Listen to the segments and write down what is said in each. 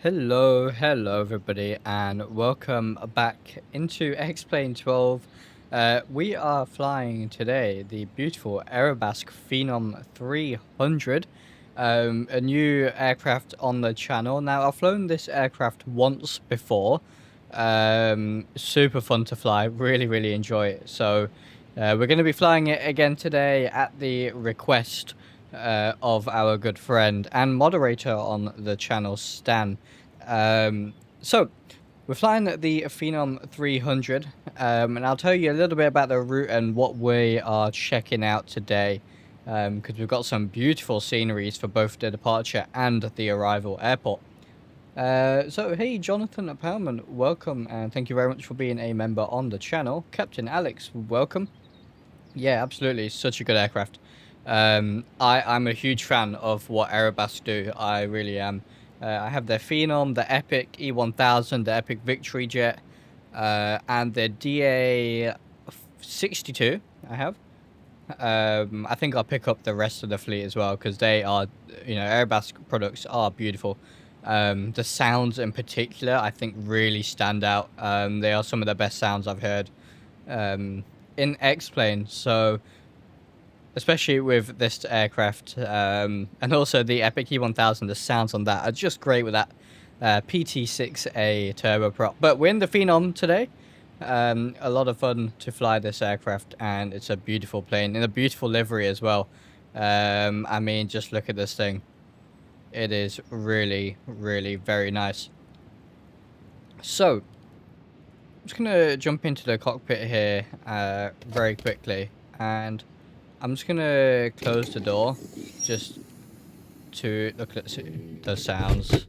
Hello everybody, and welcome back into XP12. We are flying today the beautiful Aerospace Phenom 300, a new aircraft on the channel. Now, I've flown this aircraft once before. Super fun to fly, really enjoy it. So we're going to be flying it again today at the request of our good friend and moderator on the channel, Stan. So we're flying the Phenom 300, and I'll tell you a little bit about the route and what we are checking out today, because we've got some beautiful sceneries for both the departure and the arrival airport. So hey, Jonathan Powman, welcome, and thank you very much for being a member on the channel. Captain Alex, welcome. Yeah, absolutely, such a good aircraft. I'm a huge fan of what Aerospace do. I really am. I have their Phenom, the Epic E1000, the Epic Victory Jet, and the DA62 I have. I think I'll pick up the rest of the fleet as well, because they are, Aerospace products are beautiful. The sounds in particular, I think, really stand out. They are some of the best sounds I've heard in X-Plane. So, especially with this aircraft, and also the Epic E1000, the sounds on that are just great with that PT6A turboprop. But we're in the Phenom today, A lot of fun to fly this aircraft, and it's a beautiful plane in a beautiful livery as well. I mean, just look at this thing. It is really, really very nice. So, I'm just gonna jump into the cockpit here very quickly, and I'm just gonna close the door just to look at the sounds.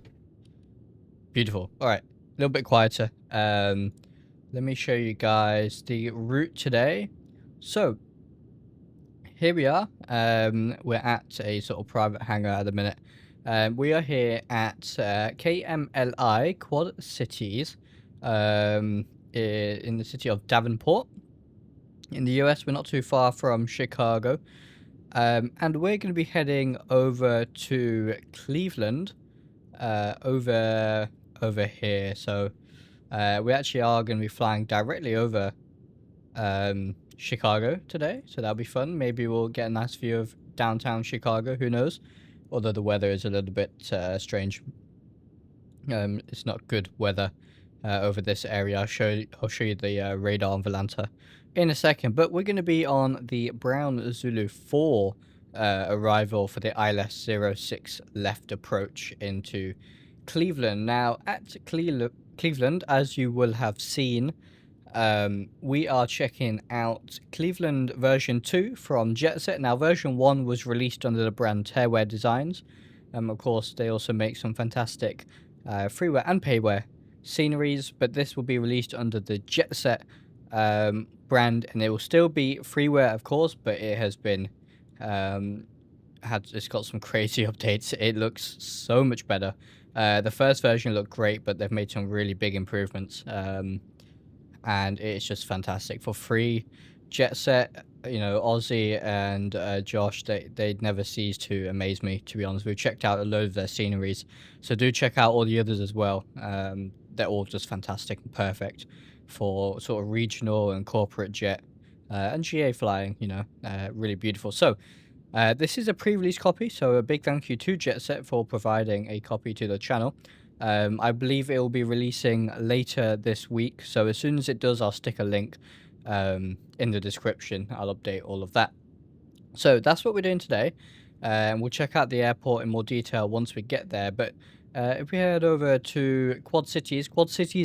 Beautiful. All right, a little bit quieter. Let me show you guys the route today. So here we are. We're at a sort of private hangar at the minute. We are here at KMLI Quad Cities in the city of Davenport in the US. We're not too far from Chicago. And we're going to be heading over to Cleveland over here. So we actually are going to be flying directly over Chicago today, so that'll be fun. Maybe we'll get a nice view of downtown Chicago, who knows, although the weather is a little bit strange. It's not good weather over this area. I'll show you the radar on Volanta in a second, but we're going to be on the Brown Zulu 4 arrival for the ILS 06 left approach into Cleveland. Now at Cleveland, as you will have seen, we are checking out Cleveland version 2 from JetSet. Now version 1 was released under the brand Tearwear Designs. Of course, they also make some fantastic freeware and payware sceneries, but this will be released under the JetSet brand, and it will still be freeware, of course, but it has been it's got some crazy updates. It looks so much better. The first version looked great, but they've made some really big improvements, and it's just fantastic for free. JetSet, you know, Ozzy and Josh, they'd never cease to amaze me, to be honest. We've checked out a load of their sceneries, so do check out all the others as well. They're all just fantastic and perfect for sort of regional and corporate jet and GA flying, you know, really beautiful. So this is a pre-release copy, so a big thank you to JetSet for providing a copy to the channel. I believe it will be releasing later this week, so as soon as it does, I'll stick a link in the description. I'll update all of that. So that's what we're doing today, and we'll check out the airport in more detail once we get there. But if we head over to Quad Cities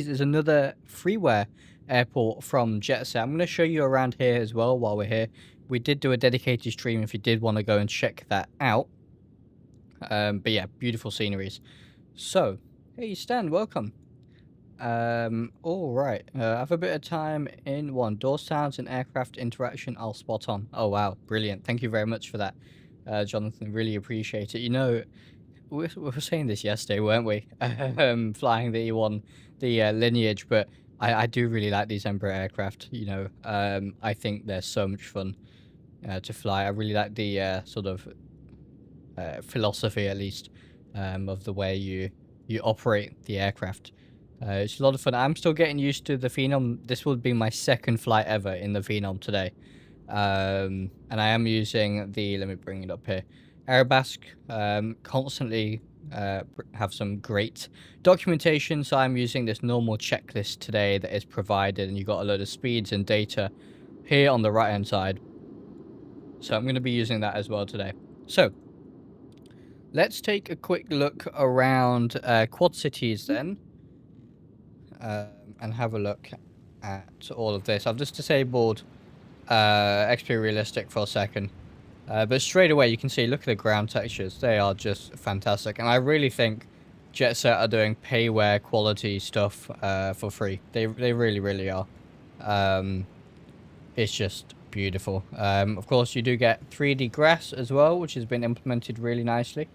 is another freeware airport from JetSet. I'm going to show you around here as well while we're here. We did do a dedicated stream if you did want to go and check that out. But yeah, beautiful sceneries. So, hey Stan, welcome. All right. I have a bit of time in one. Door sounds and aircraft interaction I'll spot on. Oh wow, brilliant. Thank you very much for that, Jonathan. Really appreciate it. You know, we were saying this yesterday, weren't we? Flying the E1, the lineage, but I do really like these Embraer aircraft. You know, I think they're so much fun to fly. I really like the sort of philosophy, at least, of the way you operate the aircraft. It's a lot of fun. I'm still getting used to the Phenom. This will be my second flight ever in the Phenom today. And I am using the, let me bring it up here, Aerobasc. Constantly have some great documentation, so I'm using this normal checklist today that is provided, and you've got a load of speeds and data here on the right hand side. So I'm going to be using that as well today. So let's take a quick look around Quad Cities then, and have a look at all of this. I've just disabled XP Realistic for a second. But straight away, you can see, look at the ground textures. They are just fantastic. And I really think JetSet are doing payware quality stuff for free. They really, really are. It's just beautiful. Of course, you do get 3D grass as well, which has been implemented really nicely.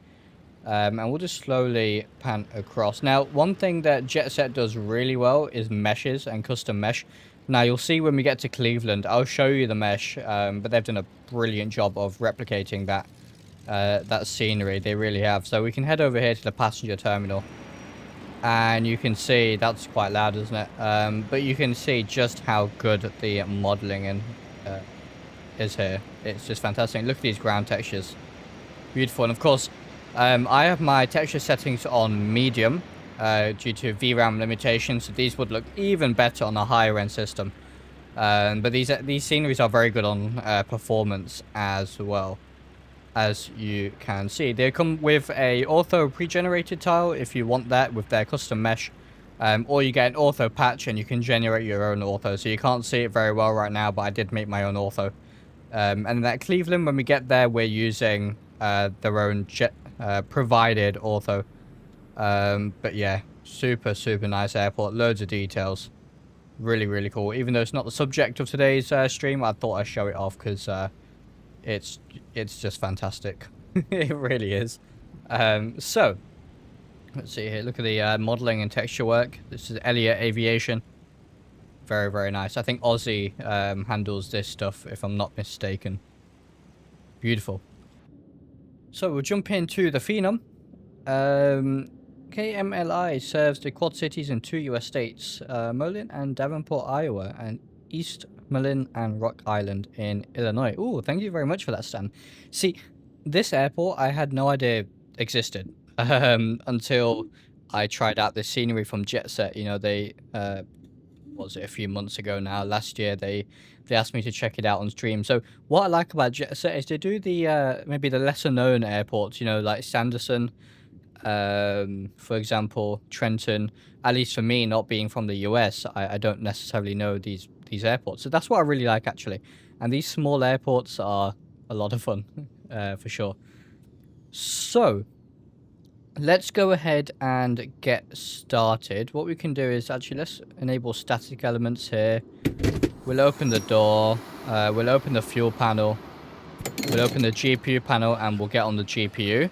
And we'll just slowly pan across. Now, one thing that JetSet does really well is meshes and custom mesh. Now, you'll see when we get to Cleveland, I'll show you the mesh, but they've done a brilliant job of replicating that scenery. They really have. So we can head over here to the passenger terminal, and you can see, that's quite loud, isn't it? But you can see just how good the modeling is here. It's just fantastic. Look at these ground textures. Beautiful. And of course, I have my texture settings on medium. due to VRAM limitations. So these would look even better on a higher end system. But these sceneries are very good on performance as well, as you can see. They come with a ortho pre-generated tile if you want that with their custom mesh, or you get an ortho patch and you can generate your own ortho. So you can't see it very well right now, but I did make my own ortho. And at Cleveland, when we get there, we're using their own jet provided ortho. But yeah, super nice airport, loads of details. Really cool. Even though it's not the subject of today's stream, I thought I'd show it off because it's just fantastic. It really is. So let's see here. Look at the modeling and texture work. This is Elliott Aviation. Very nice. I think Aussie handles this stuff, if I'm not mistaken. Beautiful. So we'll jump into the Phenom. KMLI serves the Quad Cities in 2 US states, Moline and Davenport, Iowa, and East Moline and Rock Island in Illinois. Ooh, thank you very much for that, Stan. See, this airport I had no idea existed until I tried out this scenery from JetSet. You know, they was it a few months ago now, last year, they asked me to check it out on stream. So what I like about JetSet is they do the maybe the lesser known airports, you know, like Sanderson, for example, Trenton. At least for me, not being from the US, I don't necessarily know these airports. So that's what I really like, actually. And these small airports are a lot of fun, for sure. So let's go ahead and get started. What we can do is actually, let's enable static elements here. We'll open the door. We'll open the fuel panel. We'll open the GPU panel and we'll get on the GPU.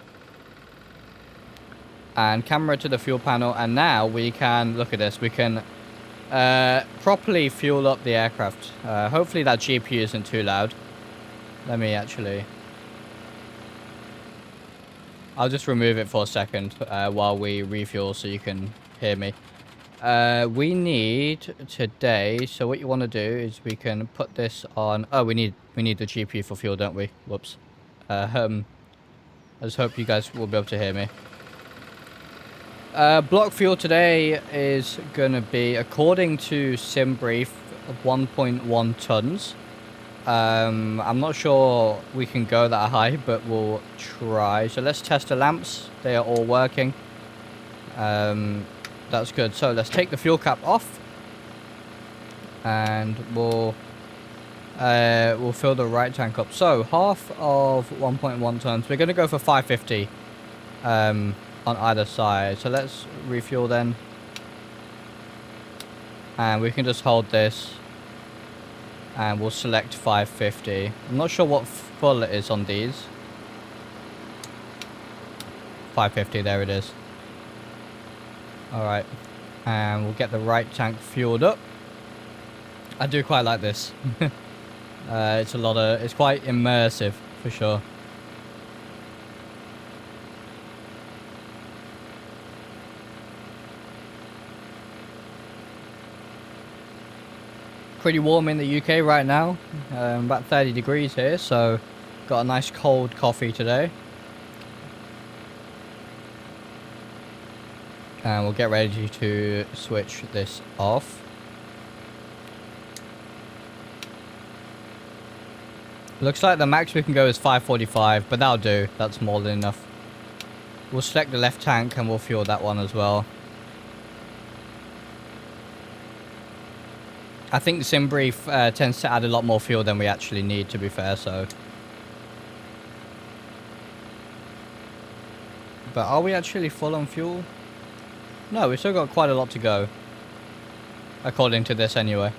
And camera to the fuel panel. And now we can, look at this, we can properly fuel up the aircraft. Hopefully that GPU isn't too loud. Let me actually... I'll just remove it for a second while we refuel so you can hear me. We need today, so what you want to do is we can put this on... Oh, we need the GPU for fuel, don't we? Whoops. I just hope you guys will be able to hear me. Block fuel today is going to be, according to SimBrief, 1.1 tons. I'm not sure we can go that high, but we'll try. So let's test the lamps. They are all working. That's good. So let's take the fuel cap off. And we'll fill the right tank up. So half of 1.1 tons. We're going to go for 550 on either side. So let's refuel then. And we can just hold this. And we'll select 550. I'm not sure what full it is on these. 550, there it is. Alright. And we'll get the right tank fueled up. I do quite like this. It's quite immersive, for sure. Pretty warm in the UK right now, about 30 degrees here, so got a nice cold coffee today. And we'll get ready to switch this off. Looks like the max we can go is 545, but that'll do, that's more than enough. We'll select the left tank and we'll fuel that one as well. I think the SimBrief tends to add a lot more fuel than we actually need, to be fair, so... But are we actually full on fuel? No, we've still got quite a lot to go. According to this, anyway.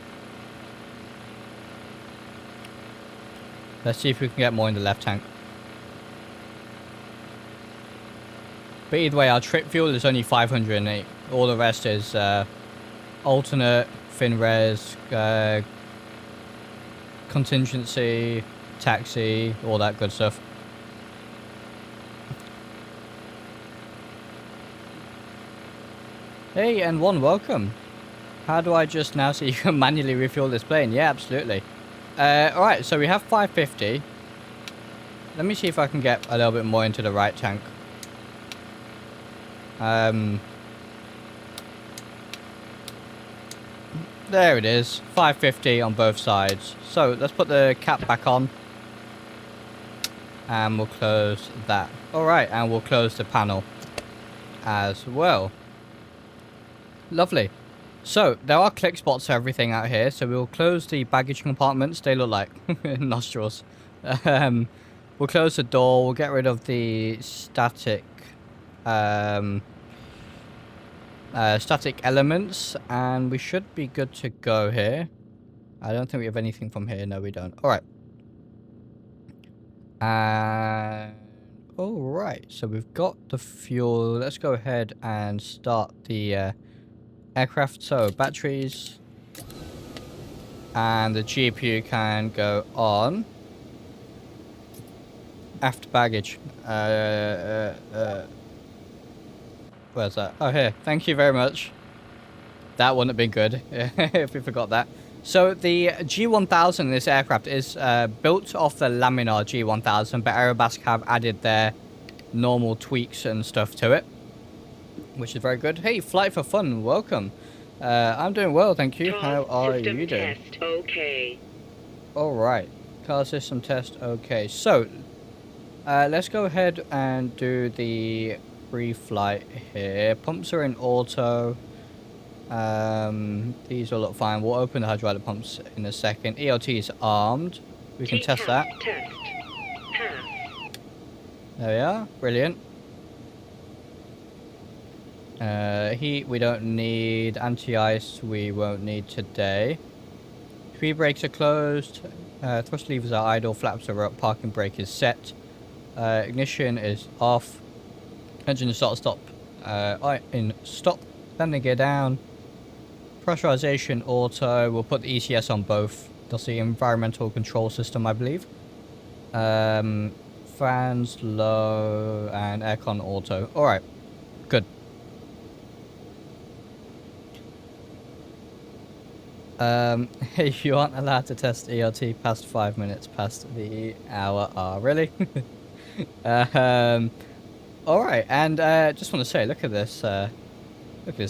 Let's see if we can get more in the left tank. But either way, our trip fuel is only 508. All the rest is alternate... FinRes, contingency, taxi, all that good stuff. Hey, N1, welcome. How do I just now see you can manually refuel this plane? Yeah, absolutely. Alright, so we have 550. Let me see if I can get a little bit more into the right tank. There it is, 550 on both sides. So let's put the cap back on. And we'll close that. Alright, and we'll close the panel as well. Lovely. So, there are click spots for everything out here. So we'll close the baggage compartments. They look like nostrils. We'll close the door. We'll get rid of the static static elements. And we should be good to go here. I don't think we have anything from here. No, we don't. Alright. And alright, so we've got the fuel. Let's go ahead and start the aircraft. So batteries, and the GPU can go on. After baggage. Where's that? Oh, here. Thank you very much. That wouldn't have been good if we forgot that. So the G1000 in this aircraft is built off the laminar G1000, but Aerospace have added their normal tweaks and stuff to it, which is very good. Hey, Flight for Fun, welcome. I'm doing well, thank you. How are you doing? Test, okay. All right, car system test, okay. So let's go ahead and do the pre-flight here. Pumps are in auto. These will look fine. We'll open the hydraulic pumps in a second. ELT is armed. We can test that. Test. Pass. There we are. Brilliant. Heat we don't need. Anti-ice we won't need today. Three brakes are closed. Thrust levers are idle. Flaps are up. Parking brake is set. Ignition is off. Engine stop. In stop. Landing gear down. Pressurization auto. We'll put the ECS on both. That's the environmental control system, I believe. Fans low and aircon auto. Alright. Good. Hey, you aren't allowed to test ELT past 5 minutes past the hour. Really? Alright, and just want to say, look at this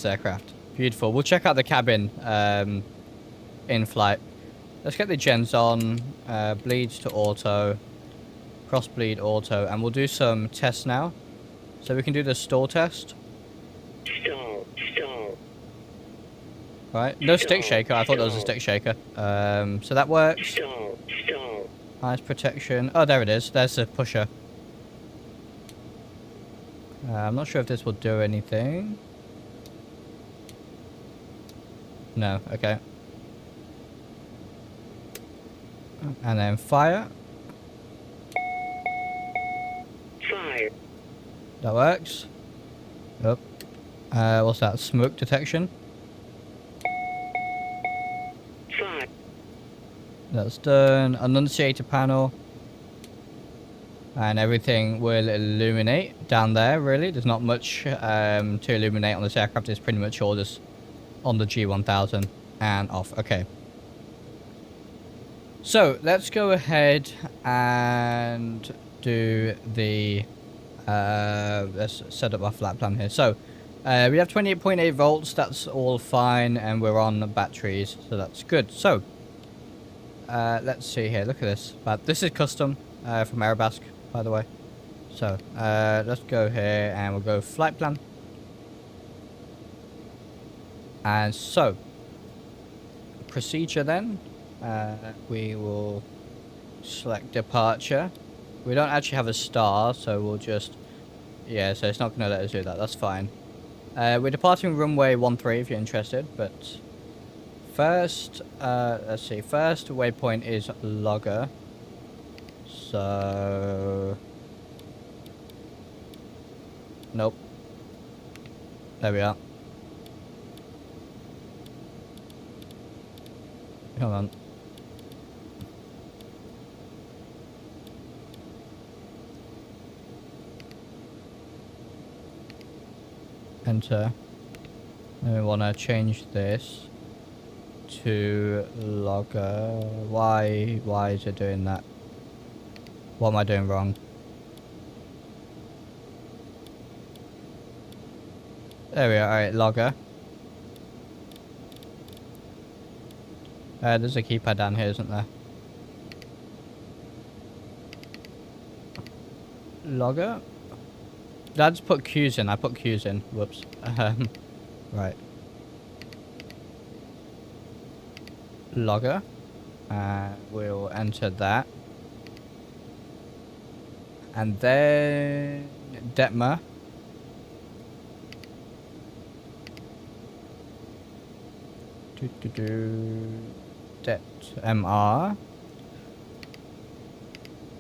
aircraft. Beautiful. We'll check out the cabin in flight. Let's get the gens on. Bleeds to auto. Cross bleed auto. And we'll do some tests now. So we can do the stall test. Stall. Right. No stick shaker. I thought that was a stick shaker. So that works. Stall. Eyes protection. Oh, there it is. There's the pusher. I'm not sure if this will do anything. No, okay. And then fire. Fire. That works. Yep. What's that? Smoke detection. Fire. That's done. Annunciator panel. And everything will illuminate down there, really. There's not much to illuminate on this aircraft. It's pretty much all just on the G1000 and off. Okay. So, let's go ahead and do the... let's set up our flat plan here. So, we have 28.8 volts. That's all fine. And we're on batteries. So, that's good. So, let's see here. Look at this. But this is custom from Aerospace, by the way. So, let's go here and we'll go flight plan. And so, procedure then. We will select departure. We don't actually have a star, so we'll just... Yeah, so it's not going to let us do that. That's fine. We're departing runway 13 if you're interested, but... First, let's see. First waypoint is logger. So... Nope. There we are. Come on. Enter. And we want to change this to logger. Why is it doing that? What am I doing wrong? There we are. Alright, logger. There's a keypad down here, isn't there? Logger? Did I just put Q's in? I put Q's in. Whoops. Right. Logger. We'll enter that. And then Detmer. Det MR.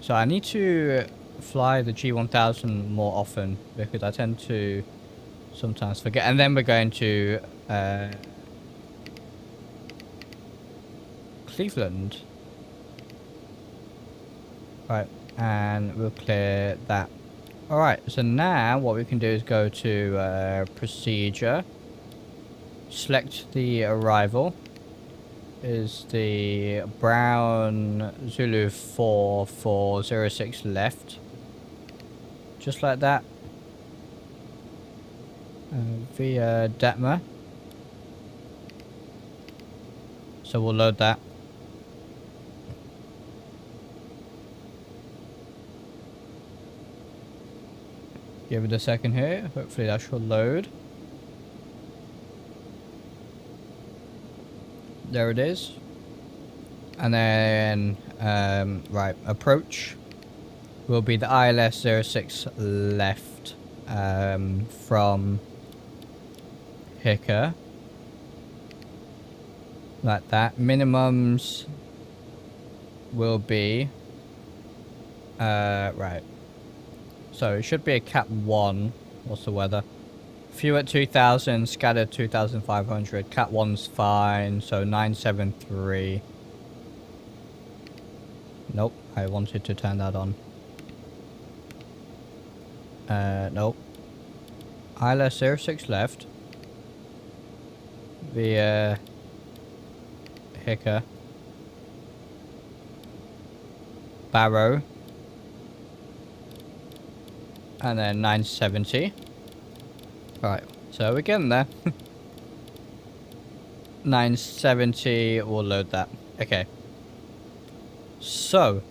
So I need to fly the G1000 more often because I tend to sometimes forget. And then we're going to Cleveland. Right, and we'll clear that. Alright, so now what we can do is go to procedure. Select the arrival. Is the brown Zulu 4406 left. Just like that. Via Detmer. So we'll load that. Give it a second here. Hopefully that should load. There it is. And then, right, approach will be the ILS 06 left from Hicker. Like that. Minimums will be, right. So it should be a Cat 1. What's the weather? Few at 2000, scattered 2500. Cat 1's fine, so 973. Nope, I wanted to turn that on. Nope. ILS 06 left. Via Hicker. Barrow. And then 970. Right, so we're getting there. 970, we'll load that. Okay. So.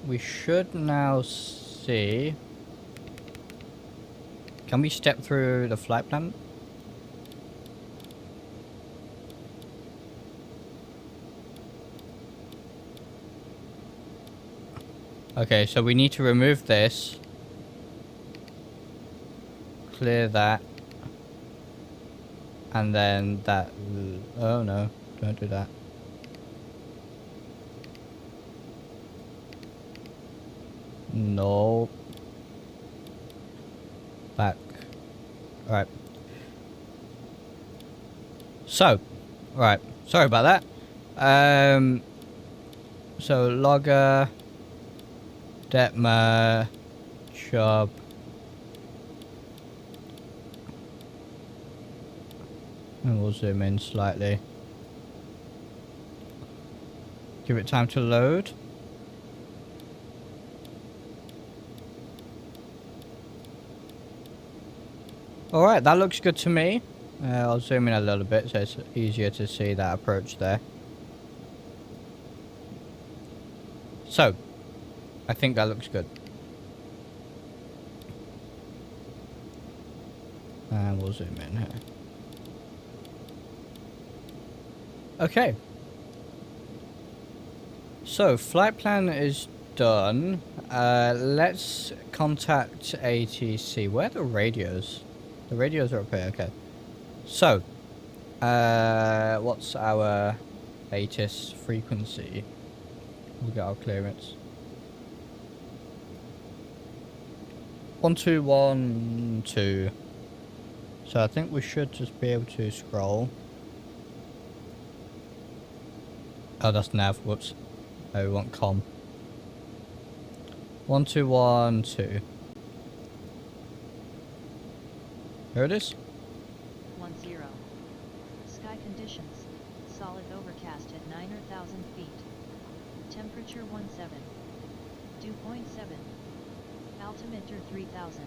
We should now see. Can we step through the flight plan? Okay, so we need to remove this. Clear that. And then that. Oh no, don't do that. No. Back. Alright. So. Right. Sorry about that. So logger. Detmer. Job. And we'll zoom in slightly. Give it time to load. Alright, that looks good to me. I'll zoom in a little bit so it's easier to see that approach there. So, I think that looks good. And we'll zoom in here. Okay. So, flight plan is done. Let's contact ATC. Where are the radios? The radios are up here, okay. So, what's our latest frequency? We'll get our clearance. 1212. So I think we should just be able to scroll. Oh, that's nav. Whoops. Oh, we want com. 1212. Here it is. 10. Sky conditions. Solid overcast at 9,000 feet. Temperature 17. Dew point 7. Altimeter 3000.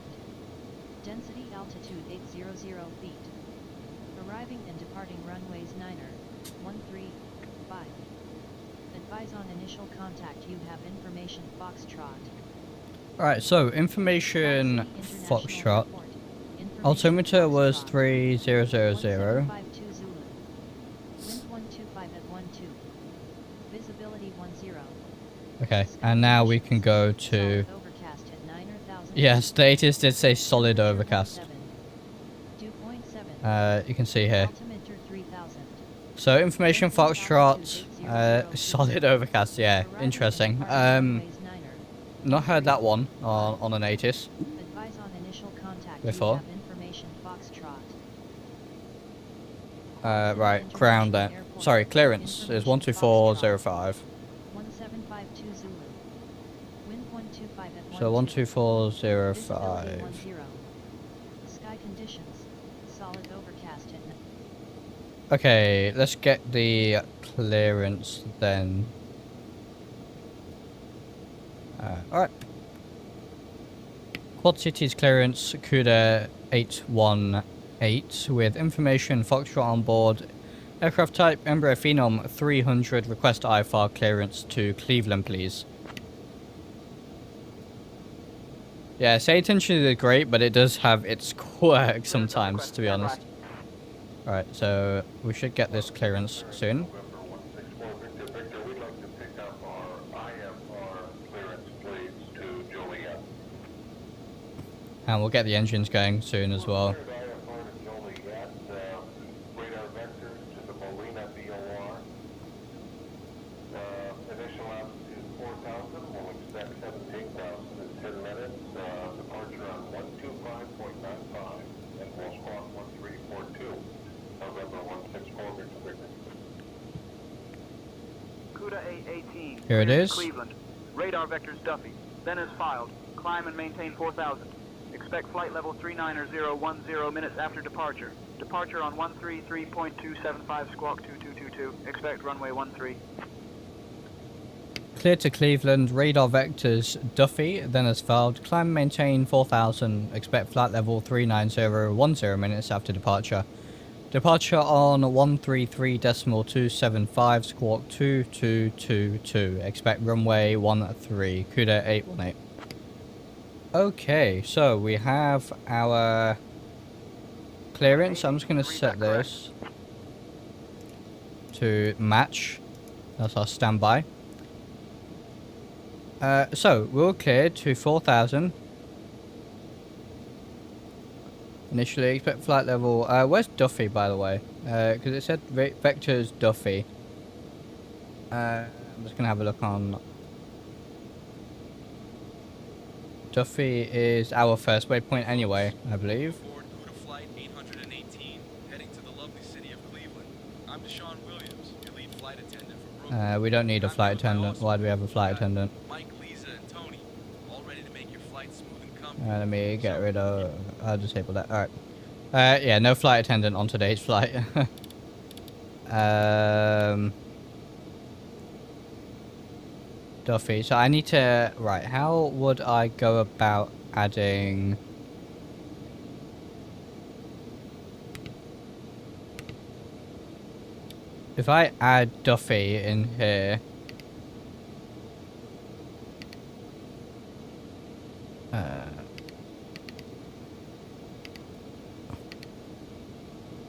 Density altitude 800 feet. Arriving and departing runways 9er, 135. Advise on initial contact. You have information Foxtrot. Alright, so information International Foxtrot. report. Information Altimeter was Foxtrot. 3000. 1752 Zulu. Wind 125 at 12. Visibility 10. Okay, Sky and now we can conditions. go to... Solid overcast at 9,000. Yes, the ATIS did say solid overcast. Dew point 7. You can see here. Altimeter 3000. So information Foxtrot, solid overcast, yeah, interesting. Not heard that one on an ATIS. Advise on initial contact. Before. You have information Foxtrot. Right, ground there. Sorry, clearance is 12405. 1752 Zulu. Wind 125 at 12. So 12405. Visibility 10. Sky conditions. Solid overcast at 9. Okay, let's get the clearance then. Alright. Quad Cities clearance, CUDA 818 with information Foxtrot on board. Aircraft type Embraer Phenom 300. Request IFR clearance to Cleveland, please. Yeah, say attention is great, but it does have its quirks sometimes, to be honest. Alright, so we should get this clearance soon. We'd like to pick up our IFR clearance, please, to Joliet. And we'll get the engines going soon as well. Cleared IFR to Joliet, radar vectors to the Molina VOR. Initial altitude 4,000, we'll expect 17,000 in 10 minutes. Departure on 125.95, and we'll squawk 1342. November 164, Victor. CUDA 818. Here it is. Cleveland. Radar vectors Duffy. Then as filed. Climb and maintain 4,000. Expect flight level 39010 minutes after departure. Departure on 133.275 squawk 2222. Expect runway 13. Clear to Cleveland, radar vectors Duffy, then as filed. Climb and maintain 4000. Expect flight level 39010 minutes after departure. Departure on 133.275 squawk 2222. Expect runway 13. CUDA 818. Okay, so we have our clearance. I'm just going to set this to match. That's our standby. So we're cleared to 4000. Initially, expect flight level. Where's Duffy, by the way? Because it said vectors Duffy. I'm just gonna have a look on. Duffy is our first waypoint anyway, I believe. Board CUDA flight 818, heading to the lovely city of Cleveland. I'm Deshaun Williams, your lead flight attendant from Brooklyn. We don't need a flight attendant. Why do we have a flight attendant? Mike, Lisa, and Tony, all ready to make your flight smooth and comfortable. Let me get rid of. I'll disable that. Alright. Yeah, no flight attendant on today's flight. Duffy. So I need to. Right, how would I go about adding. If I add Duffy in here.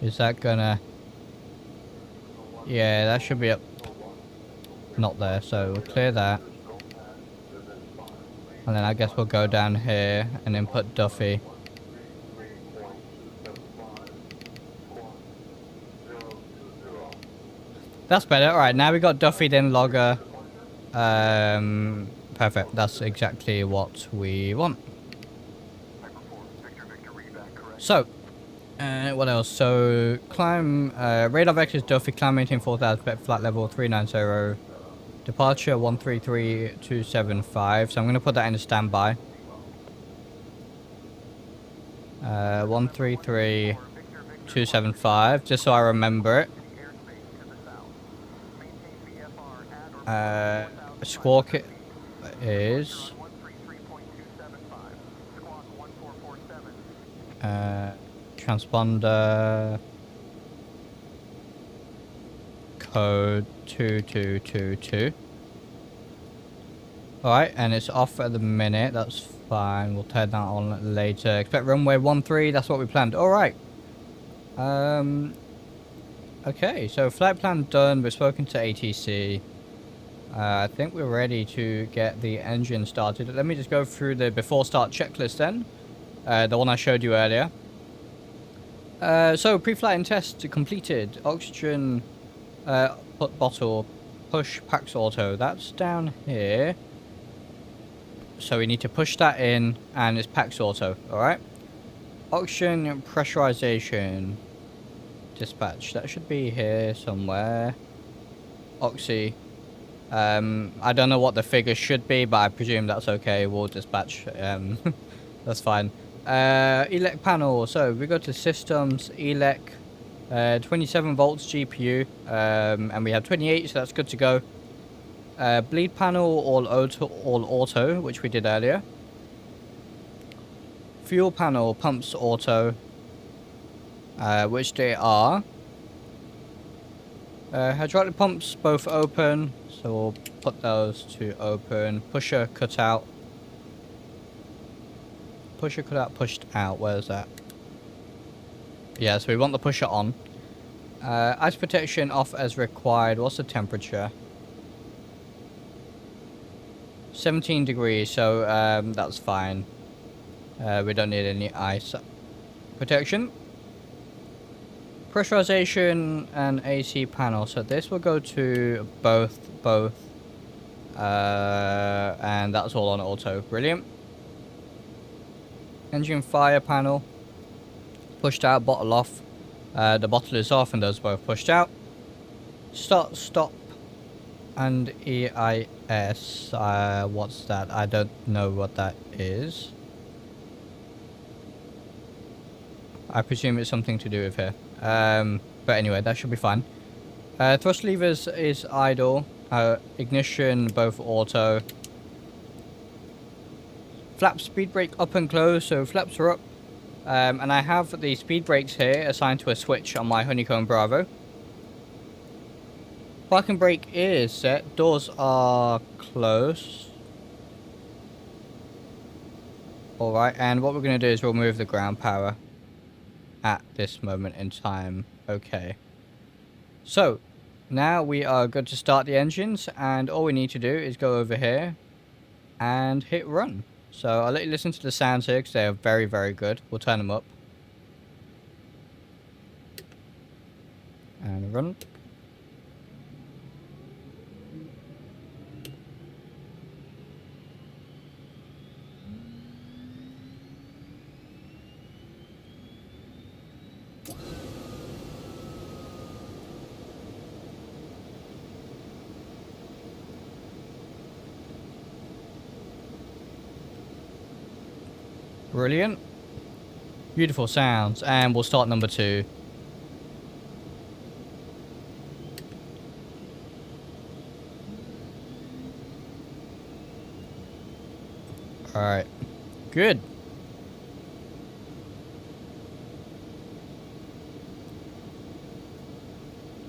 Is that gonna... Yeah, that should be up... Not there, so we'll clear that. And then I guess we'll go down here and input Duffy. That's better. Alright, now we got Duffy, then logger. Perfect. That's exactly what we want. So, what else? So, climb, radar vectors Duffy, climb maintain 4000, flight level 390, departure 133.275, so I'm going to put that in a standby. 133.275, just so I remember it. Squawk is... transponder code 2222. Alright, and it's off at the minute. That's fine. We'll turn that on later. Expect runway 13. That's what we planned. Alright. Okay, so flight plan done. We've spoken to ATC. I think we're ready to get the engine started. Let me just go through the before start checklist then. The one I showed you earlier. So pre-flight and test completed. Oxygen bottle push packs auto. That's down here. So we need to push that in and it's packs auto. Alright. Oxygen pressurization. Dispatch. That should be here somewhere. Oxy. I don't know what the figure should be, but I presume that's okay. We'll dispatch. That's fine. Elec panel. So we go to systems, elec, 27 volts GPU, and we have 28, so that's good to go. Bleed panel, all auto, which we did earlier. Fuel panel, pumps auto, which they are. Hydraulic pumps both open, so we'll put those to open. Pusher cutout. Pusher cutout pushed out. Where's that? Yeah, so we want the pusher on. Ice protection off as required. What's the temperature? 17 degrees, so that's fine. We don't need any ice protection. Pressurization and AC panel. So this will go to both, and that's all on auto. Brilliant. Engine fire panel. Pushed out, bottle off. The bottle is off and those both pushed out. Start, stop, and EIS. What's that? I don't know what that is. I presume it's something to do with here. But anyway, that should be fine. Thrust levers is idle. Ignition, both auto. Flap speed brake up and close, so flaps are up. And I have the speed brakes here assigned to a switch on my Honeycomb Bravo. Parking brake is set. Doors are closed. Alright, and what we're going to do is we'll move the ground power at this moment in time. Okay. So, now we are good to start the engines, and all we need to do is go over here and hit run. So I'll let you listen to the sounds here because they are very, very good. We'll turn them up. And run. Brilliant. Beautiful sounds. And we'll start number 2. Alright. Good.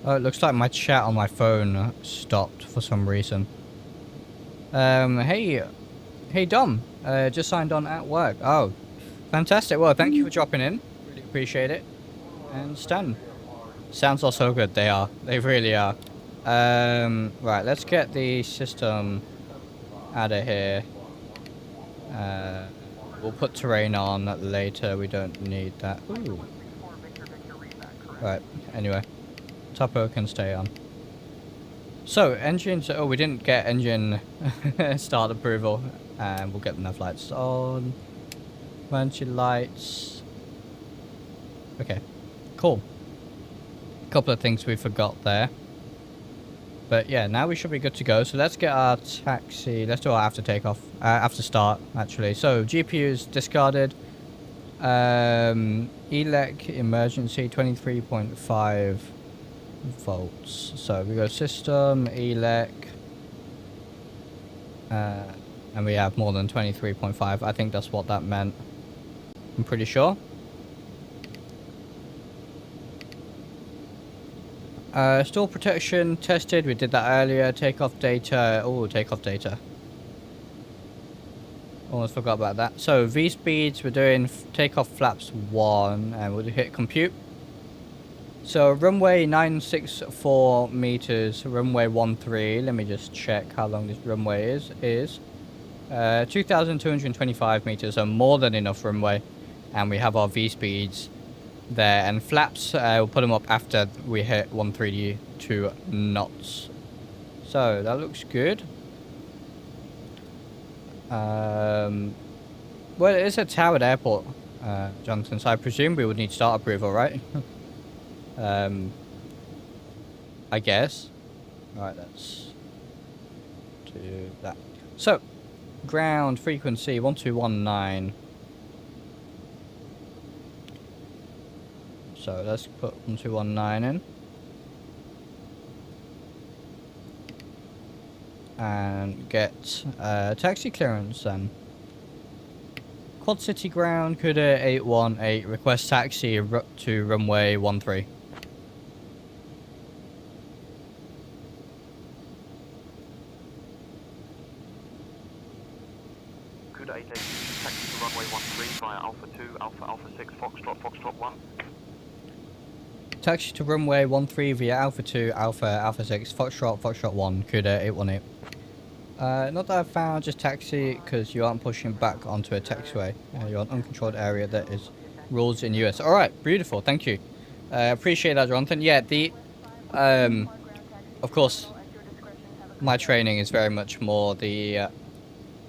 Oh, it looks like my chat on my phone stopped for some reason. Hey Dom, just signed on at work. Oh, fantastic. Well, thank you for dropping in. Really appreciate it. And Stan. Sounds are so good. They are. They really are. Right, let's get the system out of here. We'll put terrain on later. We don't need that. Ooh. Right, anyway. Topo can stay on. So, engines. Oh, we didn't get engine start approval. And we'll get the nav lights on. Emergency lights. Okay, cool. A couple of things we forgot there. But yeah, now we should be good to go. So let's get our taxi. Let's do our after takeoff. After start, actually. So GPU's discarded. Elec emergency 23.5 volts. So we go system, elec. And we have more than 23.5. I think that's what that meant. I'm pretty sure. Stall protection tested. We did that earlier. Takeoff data. Oh, takeoff data. Almost forgot about that. So V speeds. We're doing takeoff flaps 1, and we'll hit compute. So runway 964 meters. Runway 13. Let me just check how long this runway is 2,225 meters. So more than enough runway, and we have our V speeds there, and flaps we'll put them up after we hit 132 knots. So that looks good. Well, it is a towered airport, Jonathan, so I presume we would need start approval, right? I guess. Alright, let's do that. So ground frequency 1219. So let's put 1219 in. And get taxi clearance then. Quad City ground, CUDA 818, request taxi to runway 13. CUDA 818, taxi to runway 13 via Alpha 2, Alpha 6, Foxtrot 1. Taxi to runway 13 via Alpha 2, Alpha 6, Foxtrot 1, CUDA 818. Not that I found, just taxi, because you aren't pushing back onto a taxiway. You're an uncontrolled area that is rules in US. Alright, beautiful, thank you. Appreciate that, Jonathan. Yeah, of course, my training is very much more the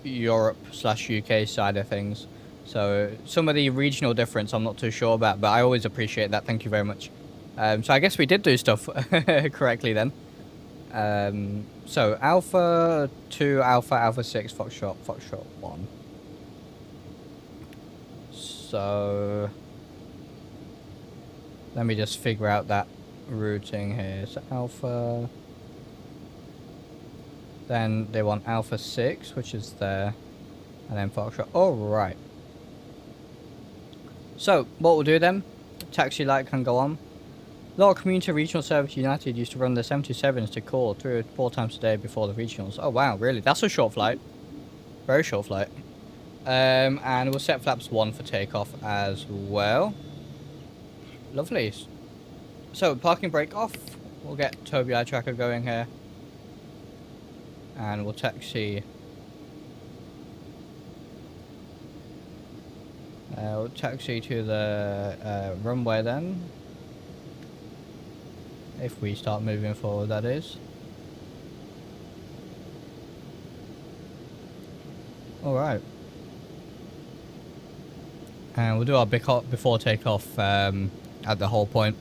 Europe/UK side of things. So some of the regional difference I'm not too sure about, but I always appreciate that. Thank you very much. So I guess we did do stuff correctly then. So Alpha 2, Alpha 6, Foxtrot 1. So let me just figure out that routing here. So Alpha, then they want Alpha 6, which is there, and then Foxtrot. All right. So what we'll do then, taxi light can go on. A lot of community regional service United used to run the 727s to call 3 or 4 times a day before the regionals. Oh wow, really? That's a short flight. Very short flight. And we'll set flaps 1 for takeoff as well. Lovely. So parking brake off. We'll get Tobii eye tracker going here. And we'll taxi. We'll taxi to the runway then. If we start moving forward, that is. Alright. And we'll do our before takeoff at the whole point.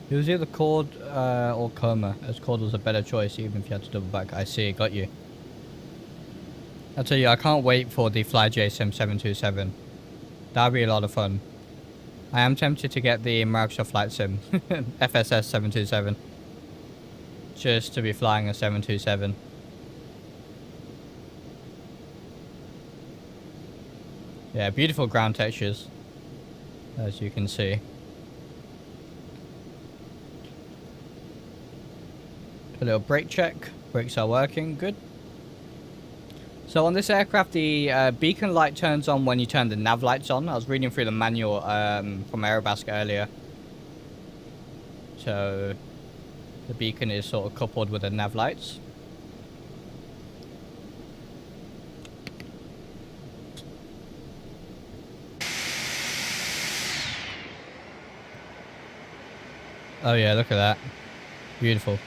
It was either Cord or Coma, as Cord was a better choice even if you had to double back. I see, got you. I'll tell you, I can't wait for the FlyJSim 727. That'll be a lot of fun. I am tempted to get the Microsoft Flight Sim FSS 727 just to be flying a 727. Yeah, beautiful ground textures, as you can see. A little brake check. Brakes are working. Good. So on this aircraft, the beacon light turns on when you turn the nav lights on. I was reading through the manual from Aerobasc earlier. So the beacon is sort of coupled with the nav lights. Oh yeah, look at that. Beautiful.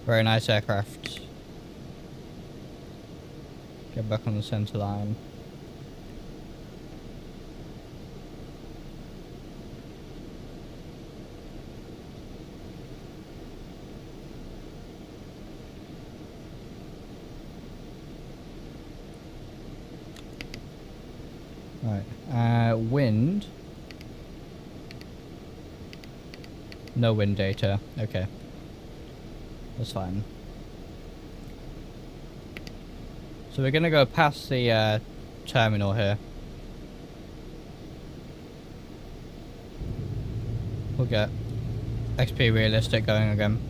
Very nice aircraft. Get back on the center line. Right. Wind. No wind data. Okay. That's fine. So we're gonna go past the terminal here. We'll get XP Realistic going again.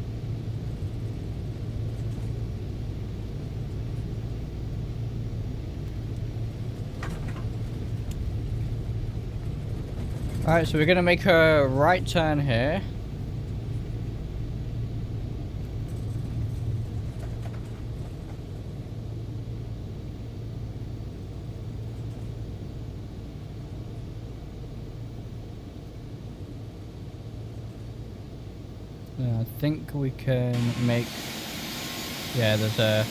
Alright, so we're gonna make a right turn here. Yeah, I think we can make... Yeah, there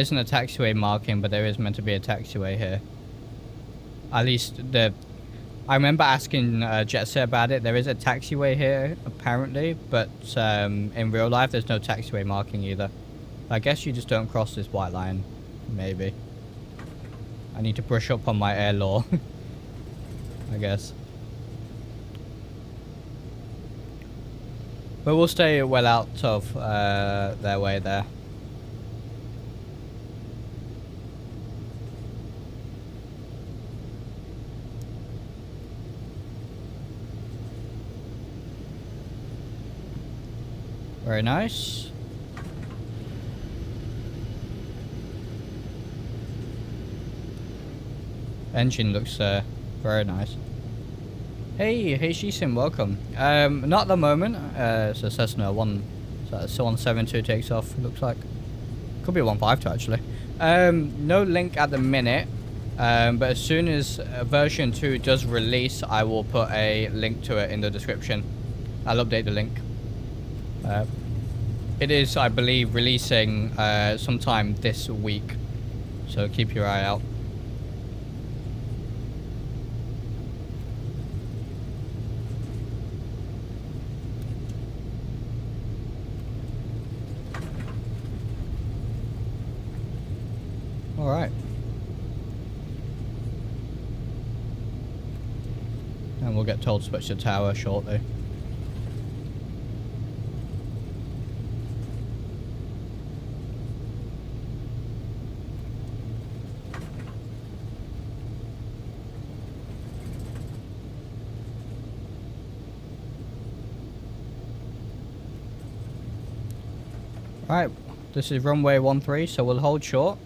isn't a taxiway marking, but there is meant to be a taxiway here. At least I remember asking JetSet about it. There is a taxiway here, apparently, but in real life, there's no taxiway marking either. I guess you just don't cross this white line, maybe. I need to brush up on my air law, I guess. But we'll stay well out of their way there. Very nice. Engine looks very nice. Hey Shisim, welcome. Not at the moment. It's a Cessna 172 takes off. Looks like could be a 152 actually. No link at the minute. But as soon as version 2 does release, I will put a link to it in the description. I'll update the link. It is, I believe, releasing sometime this week, so keep your eye out. All right. And we'll get told to switch the tower shortly. Right, this is runway 13, so we'll hold short.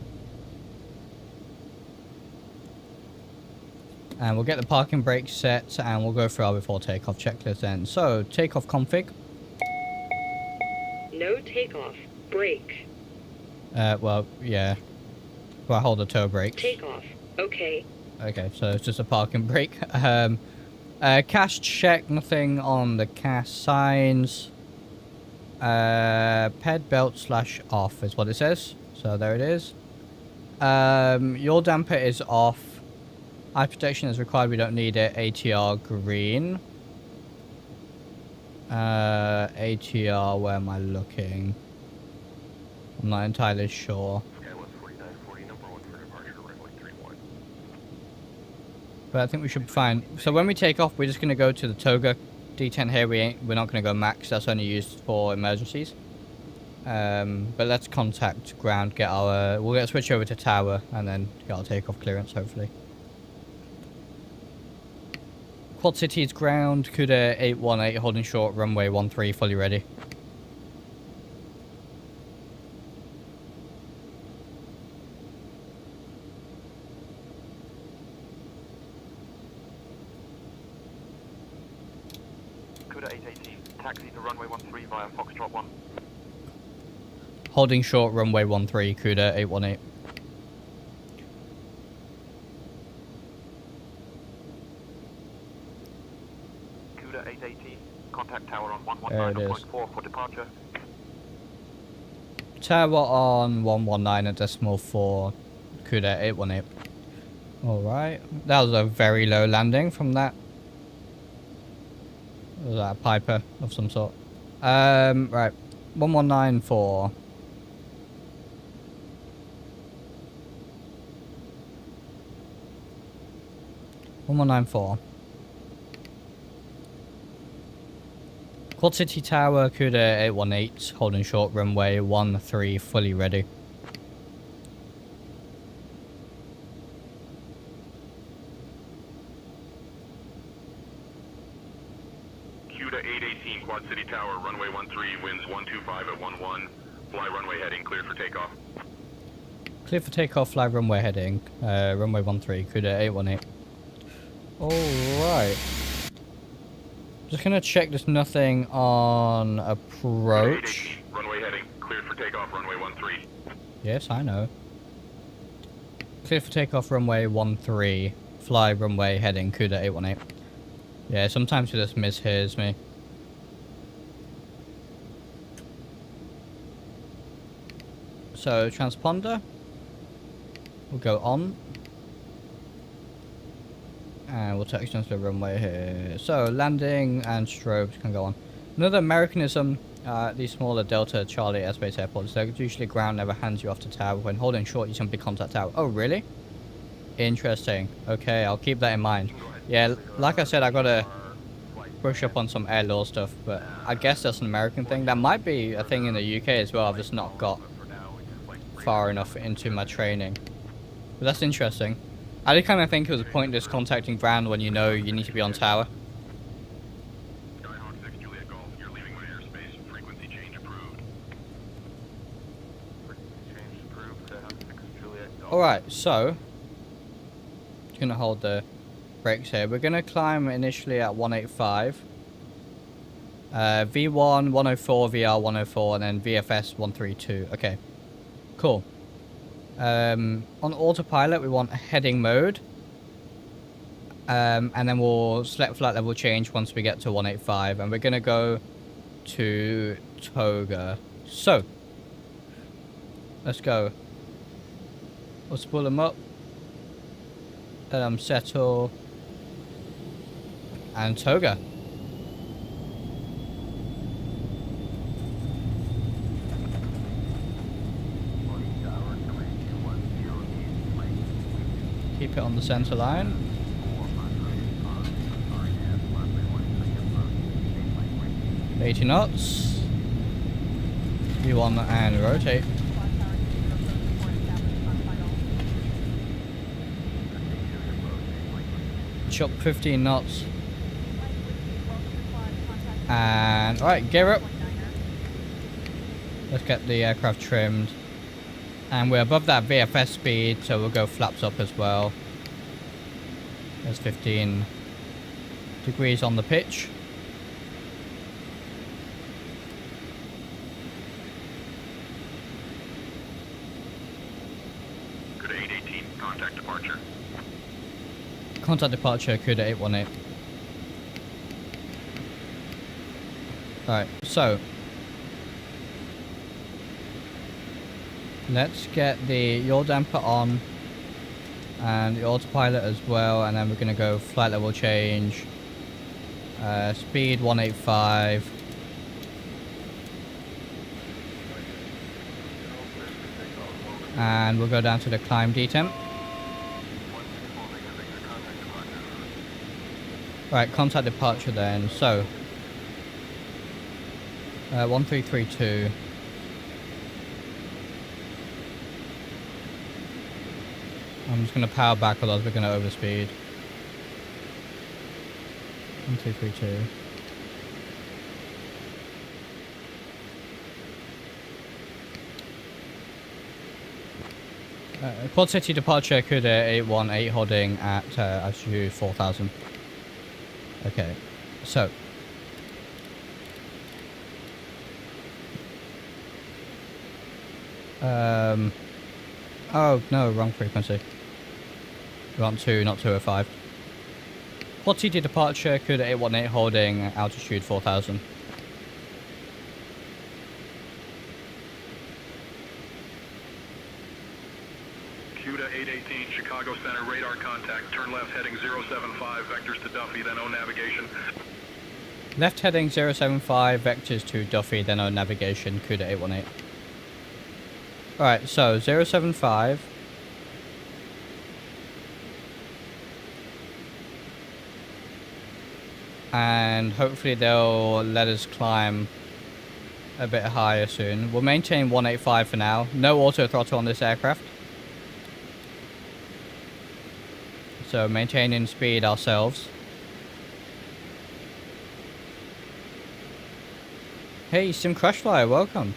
And we'll get the parking brake set, and we'll go through our before takeoff checklist then. So, takeoff config. No takeoff. Brake. Well, yeah. Well, I hold the toe brakes. Takeoff. Okay. Okay, so it's just a parking brake. Cache check, nothing on the cache signs. Ped belt / off is what it says. So there it is. Your damper is off. Eye protection is required, we don't need it. ATR green. ATR, where am I looking? I'm not entirely sure. But I think we should be fine. So when we take off, we're just going to go to the Toga D10 here. We're not going to go max. That's only used for emergencies. But let's contact ground. We'll get a switch over to tower and then get our takeoff clearance. Hopefully. Quad City is ground. CUDA 818 holding short. Runway 13 fully ready. CUDA 818, taxi to runway 13 via Foxtrot 1. Holding short, runway 13, CUDA 818. CUDA 818, contact tower on There it is. 119.4 for departure. Tower on 119.4, CUDA 818. Alright, that was a very low landing from that. Was that a Piper of some sort? Right. 1194. Quad City Tower, CUDA 818, holding short runway 13, fully ready. CUDA 818 Quad City Tower, runway 13, winds 125 at 11. Fly runway heading, cleared for takeoff. Clear for takeoff, fly runway heading. Runway 13, CUDA 818. Alright. Just gonna check there's nothing on approach. Runway heading, cleared for takeoff, runway 13. Yes, I know. Clear for takeoff, runway 13. Fly runway heading, CUDA 818. Yeah, sometimes it just mishears me. So, transponder. We'll go on. And we'll touch down to the runway here. So, landing and strobes can go on. Another Americanism, these smaller Delta Charlie airspace airports, they're usually ground never hands you off to tower. When holding short, you simply contact tower. Oh, really? Interesting. Okay, I'll keep that in mind. Yeah, like I said, I gotta brush up on some air law stuff, but I guess that's an American thing. That might be a thing in the UK as well. I've just not got far enough into my training. But that's interesting. I did kind of think it was pointless contacting ground when you know you need to be on tower. Skyhawk 6 Juliet Golf, you're leaving my airspace. Frequency change approved. Frequency change approved, Skyhawk 6 Juliet Golf. Alright, so just gonna hold the brakes here. We're gonna climb initially at 185. V1 104, VR 104, and then VFS 132. Okay. Cool. On autopilot, we want heading mode. And then we'll select flight level change once we get to 185. And we're going to go to Toga. So, let's go. Let's pull them up. Let them settle. And Toga. Keep it on the center line. $80 knots. V1 and rotate. Chop 15 knots. And alright, gear up. Let's get the aircraft trimmed. And we're above that VFS speed, so we'll go flaps up as well. There's 15 degrees on the pitch. CUDA 818, contact departure. Contact departure, CUDA 818. Alright, so let's get the yaw damper on and the autopilot as well, and then we're going to go flight level change, speed 185, and we'll go down to the climb detemp. Right, contact departure then. So 1332. I'm just going to power back, otherwise we're going to overspeed. 1232. Quad City departure, CUDA 818 holding at altitude 4000. Okay, so oh no, wrong frequency. We want 2, not 205. Quad City departure, CUDA 818 holding altitude 4000. CUDA 818, Chicago Center, radar contact. Turn left heading 075, vectors to Duffy, then O navigation. Left heading 075, vectors to Duffy, then O navigation, CUDA 818. Alright, so 075. And hopefully they'll let us climb a bit higher soon. We'll maintain 185 for now. No auto throttle on this aircraft. So maintaining speed ourselves. Hey, Sim Crashflyer, welcome.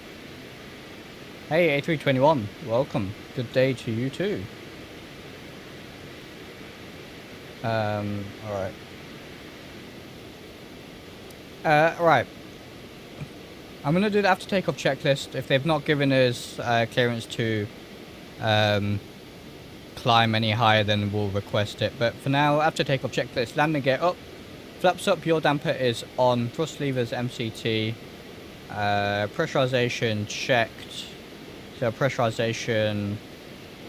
Hey, A321, welcome. Good day to you too. Alright. Right. I'm gonna do the after takeoff checklist. If they've not given us clearance to climb any higher, then we'll request it. But for now, after takeoff checklist, landing gear up, flaps up, yaw damper is on, thrust levers MCT, pressurization checked. So pressurization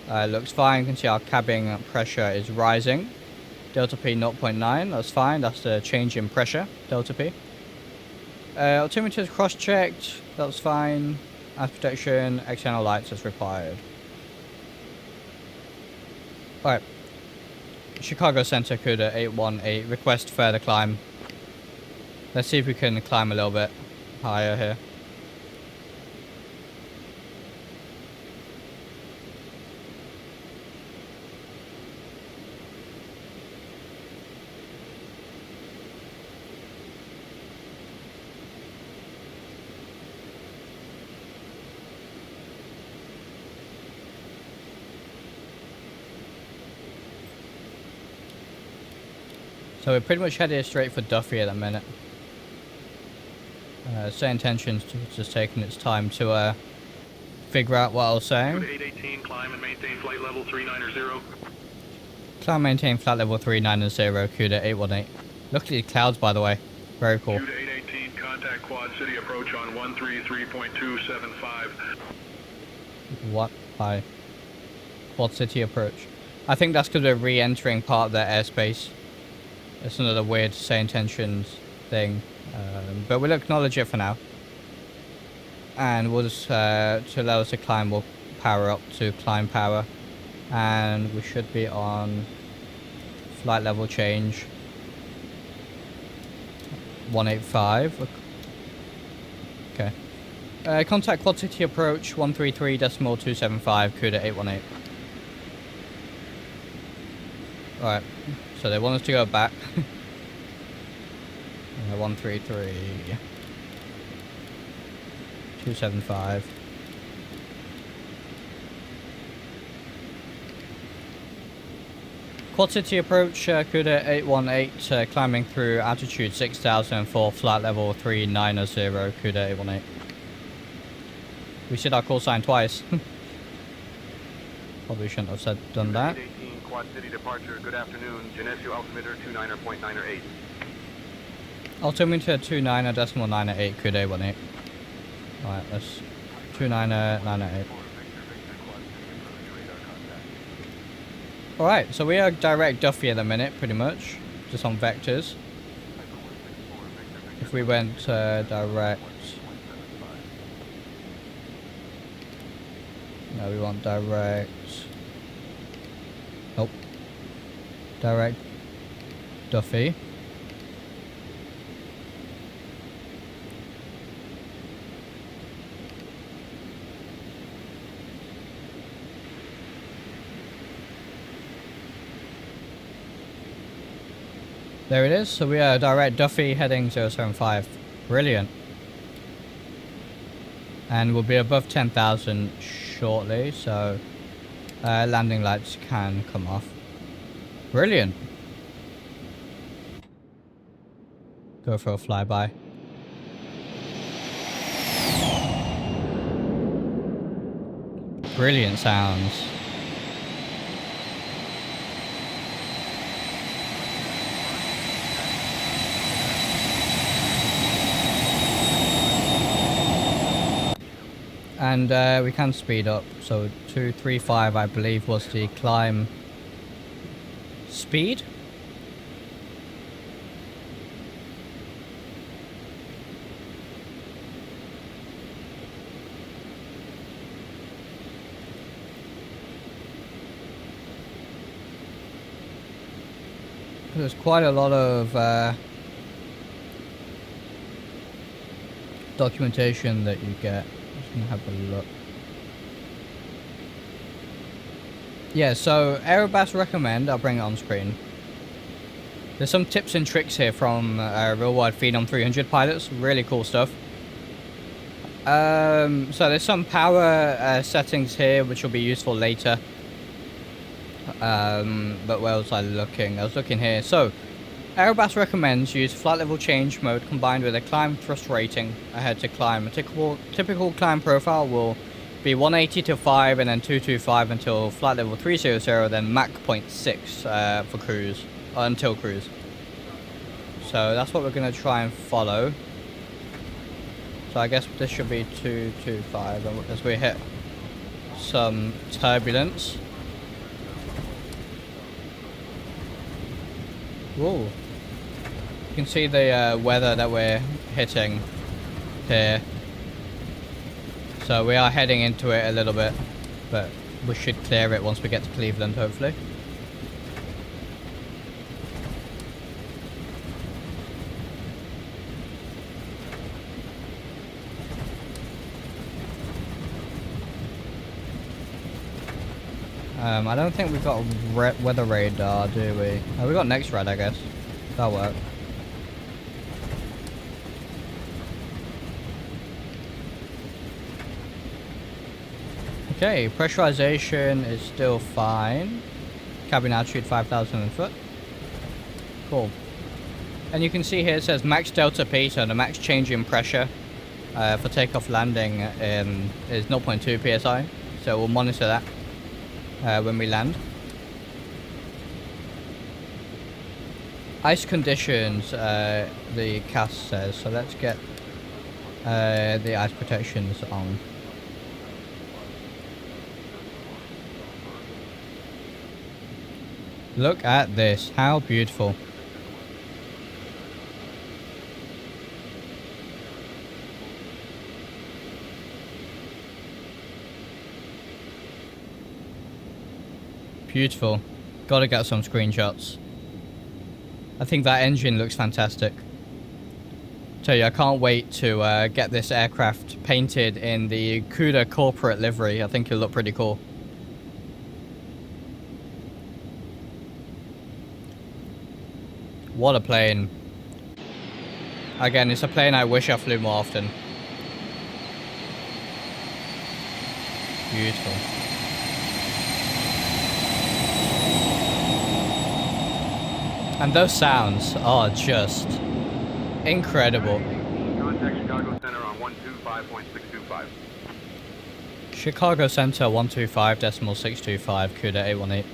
looks fine. You can see our cabin pressure is rising. Delta P 0.9, that's fine. That's the change in pressure, Delta P. Altimeter is cross-checked, that's fine. As protection, external lights as required. Alright. Chicago Center CUDA 818, request further climb. Let's see if we can climb a little bit higher here. So we're pretty much headed straight for Duffy at the minute. Say intentions just taking its time to figure out what I was saying. 818, climb and maintain flight level 390. Climb maintain flight level 390, CUDA 818. Look at these clouds, by the way. Very cool. CUDA 818, contact Quad City approach on 133.275. What? Hi. Quad City approach. I think that's because we're re-entering part of their airspace. It's another weird say intentions thing. But we'll acknowledge it for now. And we'll just, to allow us to climb, we'll power up to climb power. And we should be on flight level change 185. Okay. Contact Quad City approach 133.275, CUDA 818. Alright, so they want us to go back. 133.275. Quad City approach, CUDA 818, climbing through altitude 6000 for flight level 390, CUDA 818. We said our call sign twice. Probably shouldn't have done that. 818, Quad City departure, good afternoon. Geneseo altimeter 29.98. Altimeter 29.98, CUDA 818. Alright, let's 29.98. Alright, so we are direct Duffy at the minute, pretty much. Just on vectors. If we went direct... No, we want direct... Nope. Direct Duffy. There it is. So we are direct Duffy heading 075. Brilliant. And we'll be above 10,000 shortly, so landing lights can come off. Brilliant. Go for a flyby. Brilliant sounds. And we can speed up, so 235 I believe was the climb speed. There's quite a lot of documentation that you get. Have a look. Yeah, so Aerobas recommend, I'll bring it on screen. There's some tips and tricks here from real world Phenom 300 pilots, really cool stuff. So there's some power settings here which will be useful later. But where was I looking? I was looking here. So Aerobas recommends use flight level change mode combined with a climb thrust rating ahead to climb. A typical climb profile will be 180 to 5 and then 225 until flight level 300, then Mach 0.6 for cruise, until cruise. So that's what we're going to try and follow. So I guess this should be 225 as we hit some turbulence. Whoa. You can see the weather that we're hitting here. So we are heading into it a little bit, but we should clear it once we get to Cleveland, hopefully. I don't think we've got a weather radar, do we? Oh, we got next red, I guess. That'll work. Okay, pressurization is still fine. Cabin altitude 5,000 foot. Cool. And you can see here it says max delta P, so the max change in pressure for takeoff landing is 0.2 psi. So we'll monitor that when we land. Ice conditions, the CAS says, so let's get the ice protections on. Look at this, how beautiful. Beautiful. Gotta get some screenshots. I think that engine looks fantastic. Tell you, I can't wait to get this aircraft painted in the CUDA corporate livery. I think it'll look pretty cool. What a plane. Again, it's a plane I wish I flew more often. Beautiful. And those sounds are just incredible. Contact Chicago Center on 125.625. Chicago Center 125.625, CUDA 818.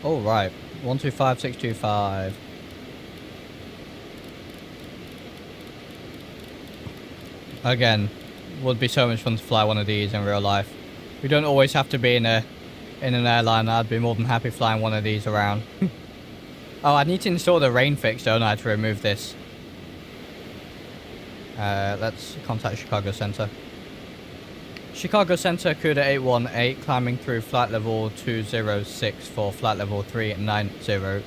All right, 125.625. Again, would be so much fun to fly one of these in real life. We don't always have to be in an airline. I'd be more than happy flying one of these around. Oh, I need to install the rain fix, don't I, to remove this? Let's contact Chicago Center. Chicago Center, CUDA 818, climbing through flight level 206 for flight level 390.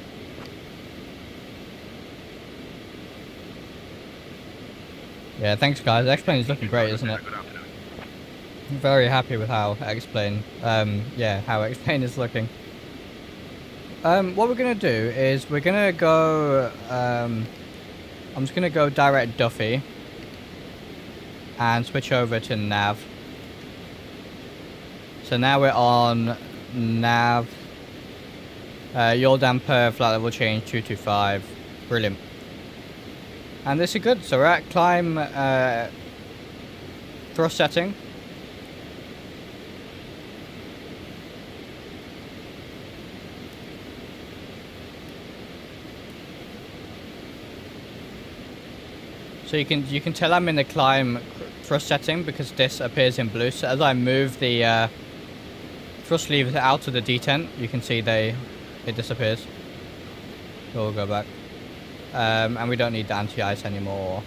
Yeah, thanks guys. X-Plane is looking great, isn't it? I'm very happy with how X-Plane, how X-Plane is looking. What we're gonna do is we're gonna go, I'm just gonna go direct Duffy and switch over to nav. So now we're on nav. Yaw damper, flight level change 225. Brilliant. And this is good. So we're at climb thrust setting. So you can tell I'm in the climb thrust setting because this appears in blue. So as I move the thrust levers out of the detent, you can see it disappears. So we'll go back. And we don't need the anti-ice anymore.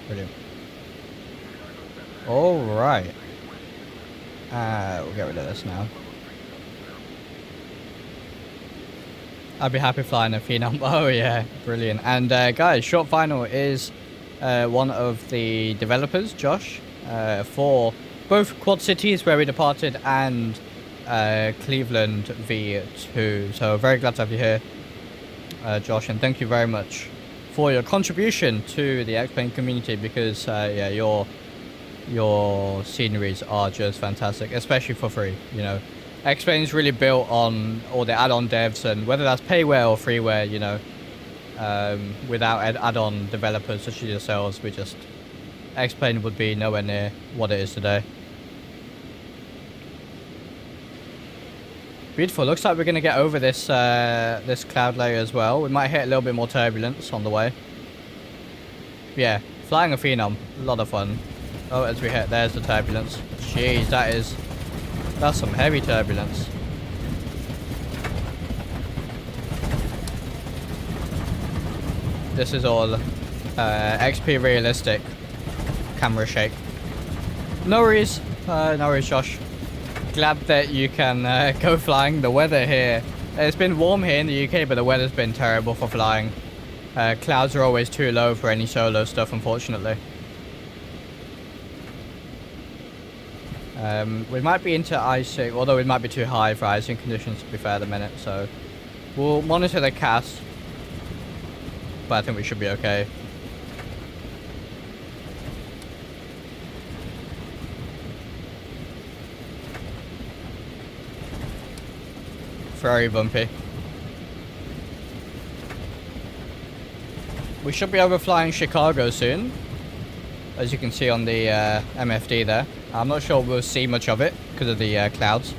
Brilliant. Alright. We'll get rid of this now. I'd be happy flying a Phenom. Oh yeah, brilliant. And guys, Short Final is one of the developers, Josh, for both Quad Cities where we departed and Cleveland V2. So very glad to have you here, Josh, and thank you very much for your contribution to the X-Plane community, because yeah, your sceneries are just fantastic, especially for free. You know, X-Plane is really built on all the add-on devs, and whether that's payware or freeware, you know, without add-on developers such as yourselves, X-Plane would be nowhere near what it is today. Beautiful. Looks like we're going to get over this this cloud layer as well. We might hit a little bit more turbulence on the way. Yeah, flying a Phenom, a lot of fun. Oh, as we hit, there's the turbulence. Jeez, that's some heavy turbulence. This is all XP realistic camera shake. No worries, Josh. Glad that you can go flying. The weather here, it's been warm here in the UK, but the weather's been terrible for flying. Clouds are always too low for any solo stuff, unfortunately. We might be into icing, although it might be too high for icing conditions, to be fair, at the minute. So we'll monitor the cast, but I think we should be okay. Very bumpy. We should be overflying Chicago soon, as you can see on the MFD there. I'm not sure we'll see much of it because of the clouds.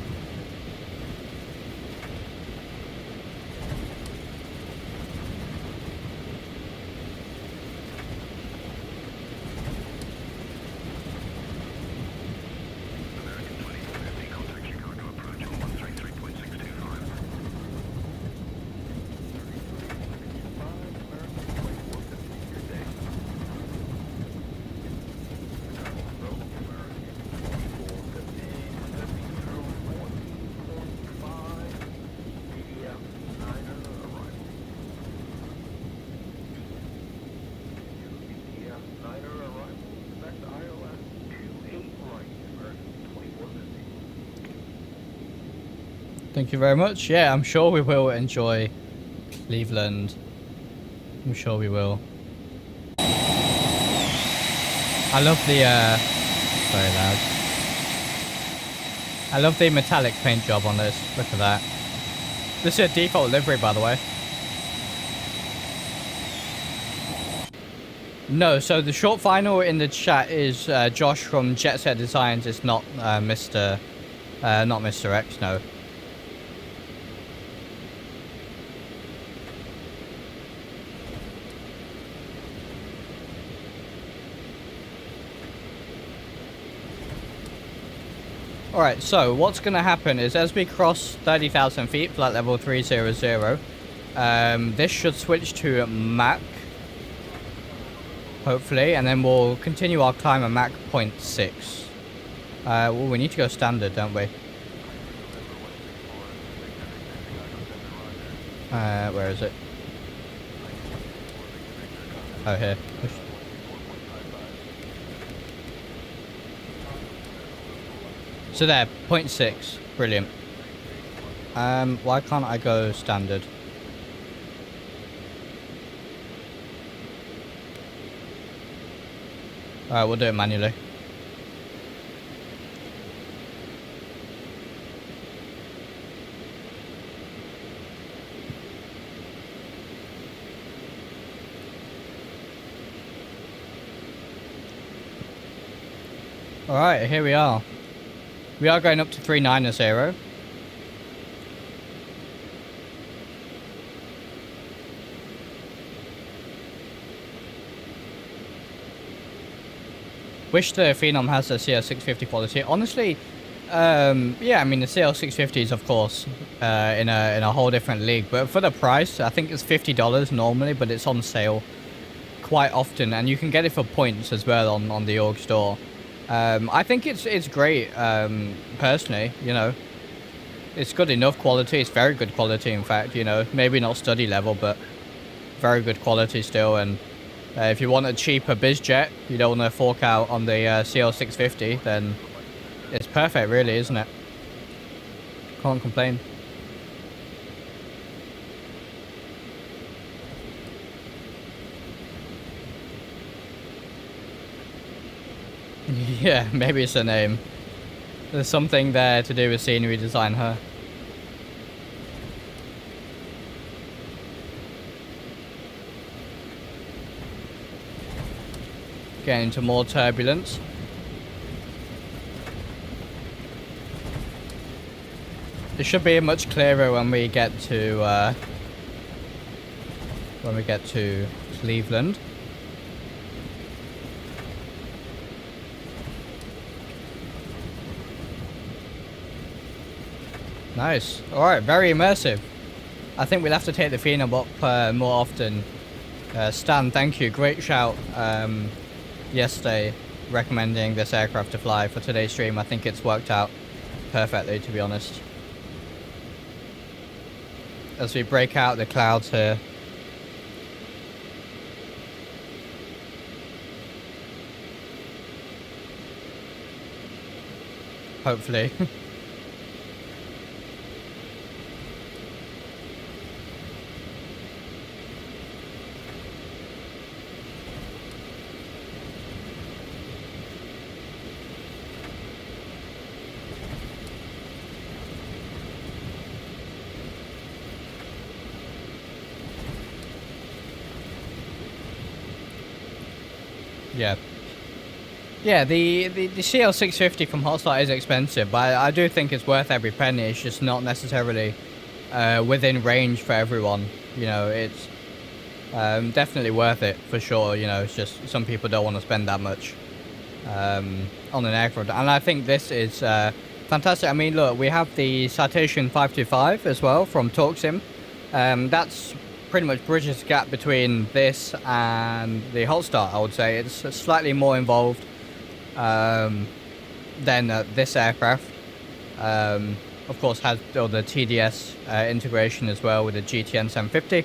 Thank you very much. Yeah, I'm sure we will enjoy Cleveland. I'm sure we will. I love the, very loud. I love the metallic paint job on this. Look at that. This is a default livery, by the way. No, so the short final in the chat is Josh from JetSet Designs. It's not Mr. X, no. Alright, so what's going to happen is as we cross 30,000 feet, flight level 300, this should switch to Mach, hopefully, and then we'll continue our climb at Mach 0.6. Well, we need to go standard, don't we? Where is it? Oh, here. So there, 0.6. Brilliant. Why can't I go standard? Alright, we'll do it manually. Alright, here we are. We are going up to 390. Wish the Phenom has a CL650 quality. Honestly, yeah, I mean the CL650 is of course in a whole different league, but for the price, I think it's $50 normally, but it's on sale quite often, and you can get it for points as well on the org store. I think it's great, personally, you know. It's good enough quality. It's very good quality, in fact, you know. Maybe not study level, but very good quality still. And if you want a cheaper bizjet, you don't want to fork out on the CL650, then it's perfect, really, isn't it? Can't complain. Yeah, maybe it's a name. There's something there to do with scenery design, huh? Getting into more turbulence. It should be much clearer when we get to Cleveland. Nice. Alright, very immersive. I think we'll have to take the Phenom up more often. Stan, thank you. Great shout yesterday recommending this aircraft to fly for today's stream. I think it's worked out perfectly, to be honest. As we break out the clouds here. Hopefully. Yeah. Yeah, the CL650 from Hotstart is expensive, but I do think it's worth every penny. It's just not necessarily within range for everyone. You know, it's definitely worth it for sure. You know, it's just some people don't want to spend that much on an aircraft. And I think this is fantastic. I mean, look, we have the Citation 525 as well from TalkSim. That's pretty much bridges the gap between this and the Hotstart, I would say. It's slightly more involved than this aircraft. Of course, has all the TDS integration as well with the GTN 750.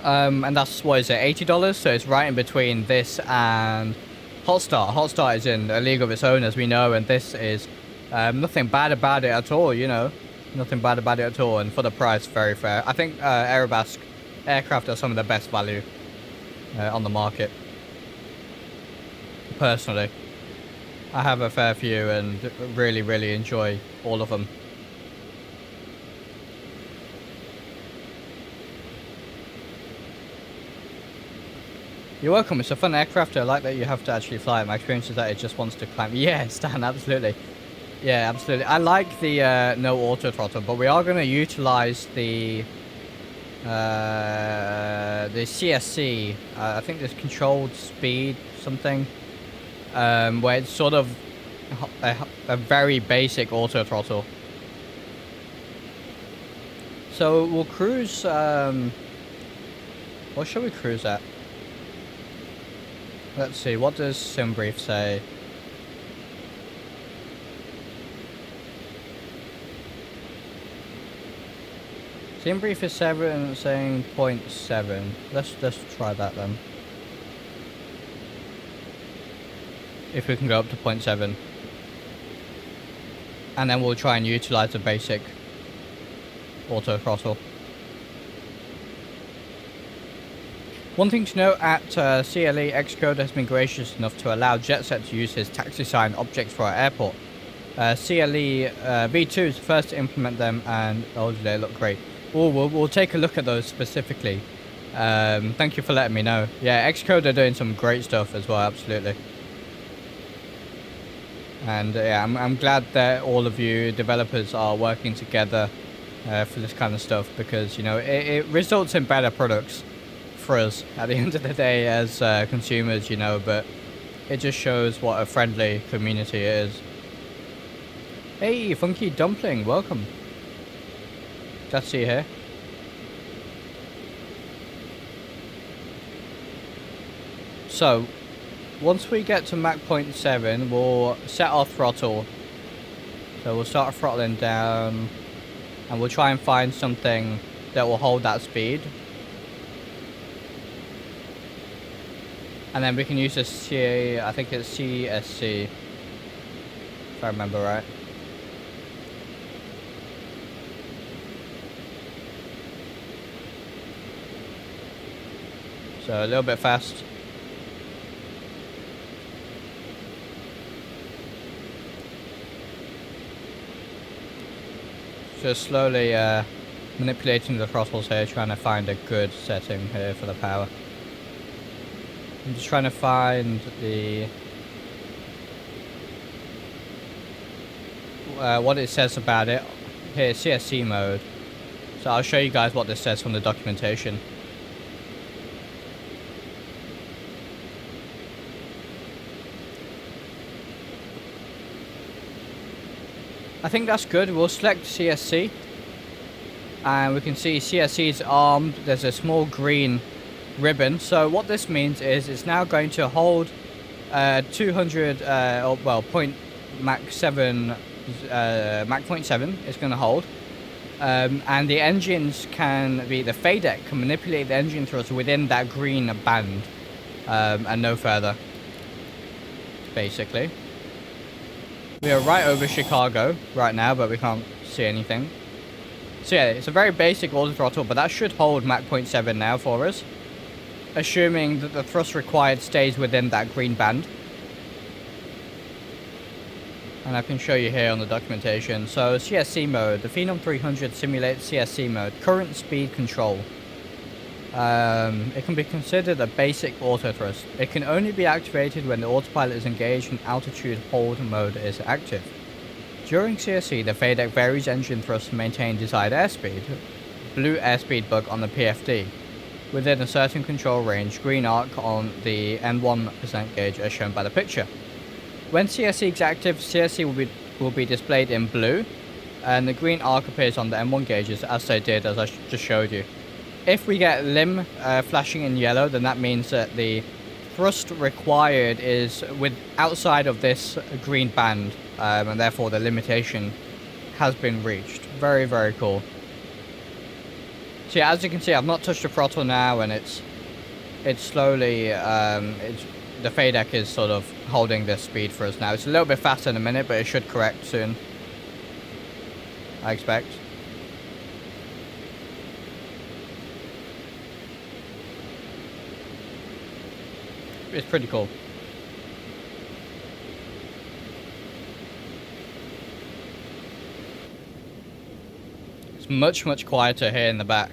And that's, what is it, $80? So it's right in between this and Hotstart. Hotstart is in a league of its own, as we know, and this is nothing bad about it at all, you know. Nothing bad about it at all, and for the price, very fair. I think Aerobasque aircraft are some of the best value on the market. Personally, I have a fair few and really, really enjoy all of them. You're welcome. It's a fun aircraft. I like that you have to actually fly it. My experience is that it just wants to climb. Yeah, Stan, absolutely. Yeah, absolutely. I like the no auto throttle, but we are going to utilize the CSC. I think there's controlled speed something, where it's sort of a very basic auto throttle. So we'll cruise. What shall we cruise at? Let's see. What does SimBrief say? SimBrief is saying 0.7. Let's try that then. If we can go up to 0.7. And then we'll try and utilize the basic auto throttle. One thing to note, at CLE, Xcode has been gracious enough to allow JetSet to use his taxi sign objects for our airport. CLE V2 is the first to implement them, and oh, they look great. We'll take a look at those specifically. Thank you for letting me know. Yeah, Xcode are doing some great stuff as well, absolutely. And yeah, I'm glad that all of you developers are working together for this kind of stuff, because, you know, it results in better products for us at the end of the day as consumers, you know, but it just shows what a friendly community it is. Hey, Funky Dumpling, welcome. Glad to see you here. So, once we get to Mach 0.7, we'll set our throttle. So we'll start throttling down, and we'll try and find something that will hold that speed. And then we can use this I think it's CSC, if I remember right. So a little bit fast. Just slowly manipulating the throttles here, trying to find a good setting here for the power. I'm just trying to find the what it says about it. Here, CSC mode. So I'll show you guys what this says from the documentation. I think that's good. We'll select CSC. And we can see CSC is armed. There's a small green ribbon. So what this means is it's now going to hold 200, Mach 7, Mach 0.7 it's going to hold. And the engines can be, the FADEC can manipulate the engine thrust within that green band. And no further. Basically. We are right over Chicago right now, but we can't see anything. So yeah, it's a very basic auto throttle, but that should hold Mach 0.7 now for us. Assuming that the thrust required stays within that green band. And I can show you here on the documentation. So CSC mode, the Phenom 300 simulates CSC mode, current speed control. It can be considered a basic auto thrust. It can only be activated when the autopilot is engaged and altitude hold mode is active. During CSC, the FADEC varies engine thrust to maintain desired airspeed. Blue airspeed bug on the PFD. Within a certain control range, green arc on the N1% gauge as shown by the picture. When CSC is active, CSC will be displayed in blue, and the green arc appears on the M1 gauges as they did as I just showed you. If we get limb flashing in yellow, then that means that the thrust required is outside of this green band, and therefore the limitation has been reached. Very, very cool. So yeah, as you can see, I've not touched the throttle now, and it's slowly, the FADEC is sort of holding this speed for us now. It's a little bit faster in a minute, but it should correct soon, I expect. It's pretty cool. It's much, much quieter here in the back.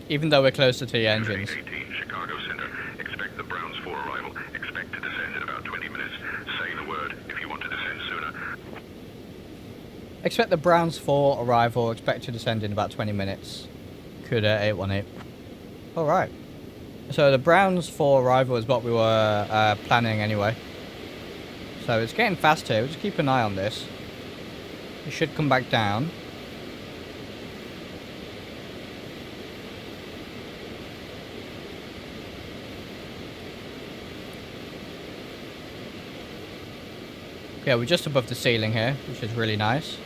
Even though we're closer to the engines. 18, Chicago Center. Expect the Browns 4 arrival. Expect to descend in about 20 minutes. Say the word if you want to descend sooner. Expect the Browns 4 arrival. Expect to descend in about 20 minutes. CUDA 818. Alright. So the Browns 4 arrival is what we were planning anyway. So it's getting faster. We'll just keep an eye on this. It should come back down. Yeah, we're just above the ceiling here, which is really nice.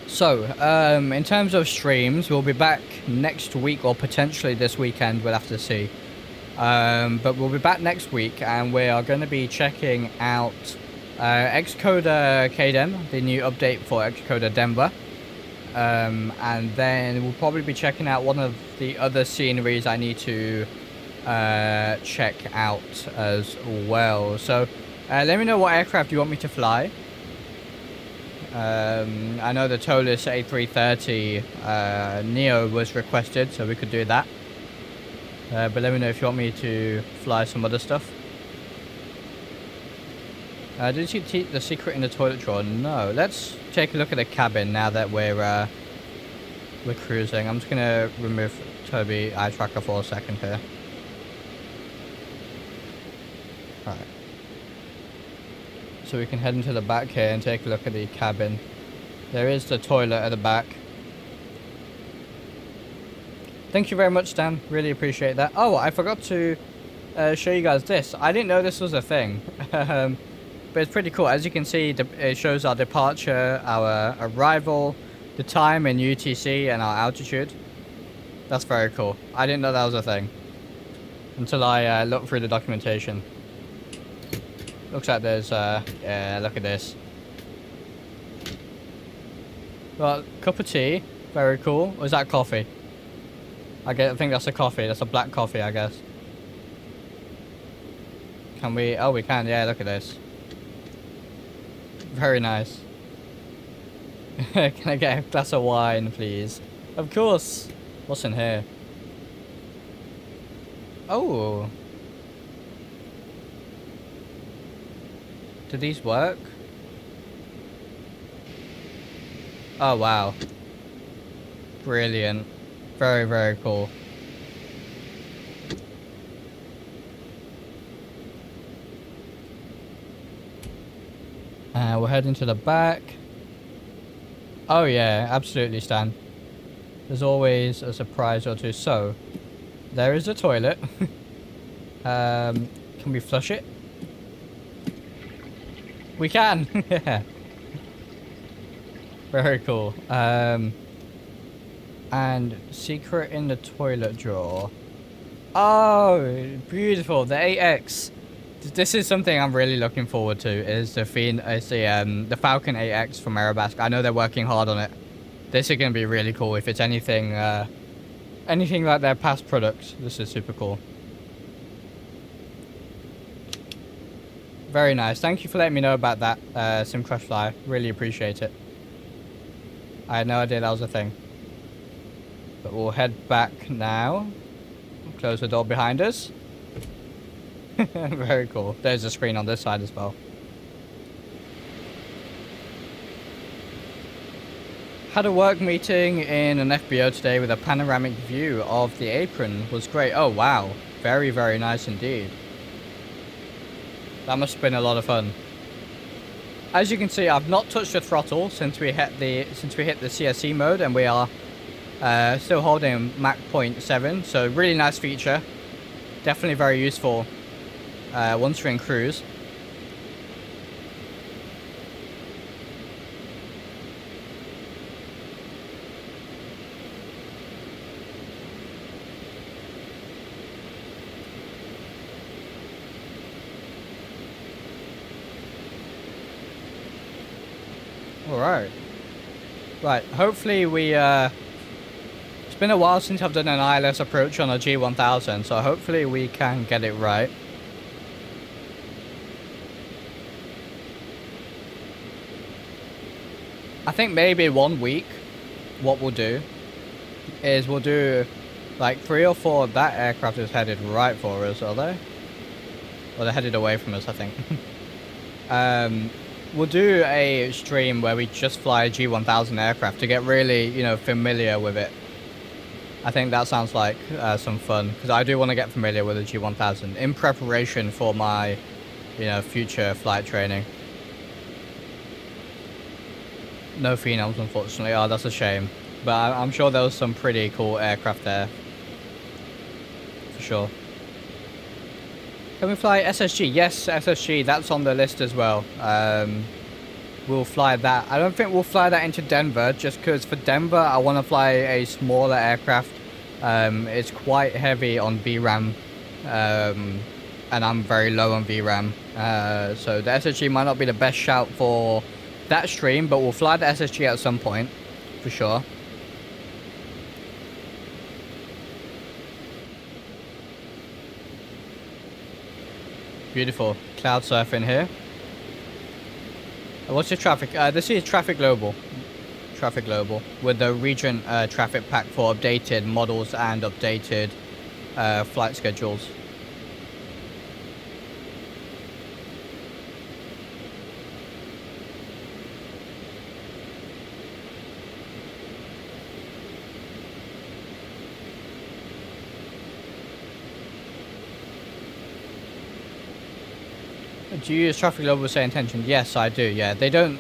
So, in terms of streams, we'll be back next week or potentially this weekend, we'll have to see. But we'll be back next week and we are going to be checking out Xcoder KDEM, the new update for Xcoder Denver. And then we'll probably be checking out one of the other sceneries I need to check out as well. So, let me know what aircraft you want me to fly. I know the Tolis A330 Neo was requested, so we could do that. But let me know if you want me to fly some other stuff. Did you see the secret in the toilet drawer? No. Let's take a look at the cabin now that we're cruising. I'm just gonna remove Toby eye tracker for a second here. Alright. So we can head into the back here and take a look at the cabin. There is the toilet at the back. Thank you very much, Dan. Really appreciate that. Oh, I forgot to show you guys this. I didn't know this was a thing. But it's pretty cool. As you can see, it shows our departure, our arrival, the time in UTC and our altitude. That's very cool. I didn't know that was a thing until I looked through the documentation. Looks like there's, yeah, look at this. Well, cup of tea, very cool. Or is that coffee? I think that's a coffee. That's a black coffee, I guess. Can we? Oh, we can. Yeah, look at this. Very nice. Can I get a glass of wine, please? Of course. What's in here? Oh. Do these work? Oh, wow. Brilliant. Very, very cool. We're heading to the back. Oh yeah, absolutely, Stan. There's always a surprise or two. So, there is a toilet. Can we flush it? We can! Yeah. Very cool. And secret in the toilet drawer. Oh, beautiful. The 8X. This is something I'm really looking forward to. Is the Falcon 8X from Aerobasc. I know they're working hard on it. This is going to be really cool. If it's anything like their past products, this is super cool. Very nice. Thank you for letting me know about that, SimCrashFly. Really appreciate it. I had no idea that was a thing. But we'll head back now. Close the door behind us. Very cool. There's a screen on this side as well. Had a work meeting in an FBO today with a panoramic view of the apron. Was great. Oh wow. Very, very nice indeed. That must have been a lot of fun. As you can see, I've not touched the throttle since we hit the CSE mode, and we are still holding Mach 0.7. So really nice feature. Definitely very useful once you're in cruise. Alright. Right, hopefully we it's been a while since I've done an ILS approach on a G1000, so hopefully we can get it right. I think maybe 1 week, what we'll do is we'll do like 3 or 4. That aircraft is headed right for us, are they? Well, they're headed away from us, I think. We'll do a stream where we just fly a G1000 aircraft to get really, familiar with it. I think that sounds like some fun, because I do want to get familiar with the G1000 in preparation for my, future flight training. No Phenoms, unfortunately. Oh, that's a shame. But I'm sure there was some pretty cool aircraft there. For sure. Can we fly SSG? Yes, SSG. That's on the list as well. We'll fly that. I don't think we'll fly that into Denver, just because for Denver, I want to fly a smaller aircraft. It's quite heavy on VRAM. And I'm very low on VRAM. So the SSG might not be the best shout for that stream, but we'll fly the SSG at some point, for sure. Beautiful cloud surfing here. What's your traffic? This is Traffic Global. Traffic Global with the region traffic pack for updated models and updated flight schedules. Do you use Traffic Global with Say Intention? Yes, I do. Yeah, they don't,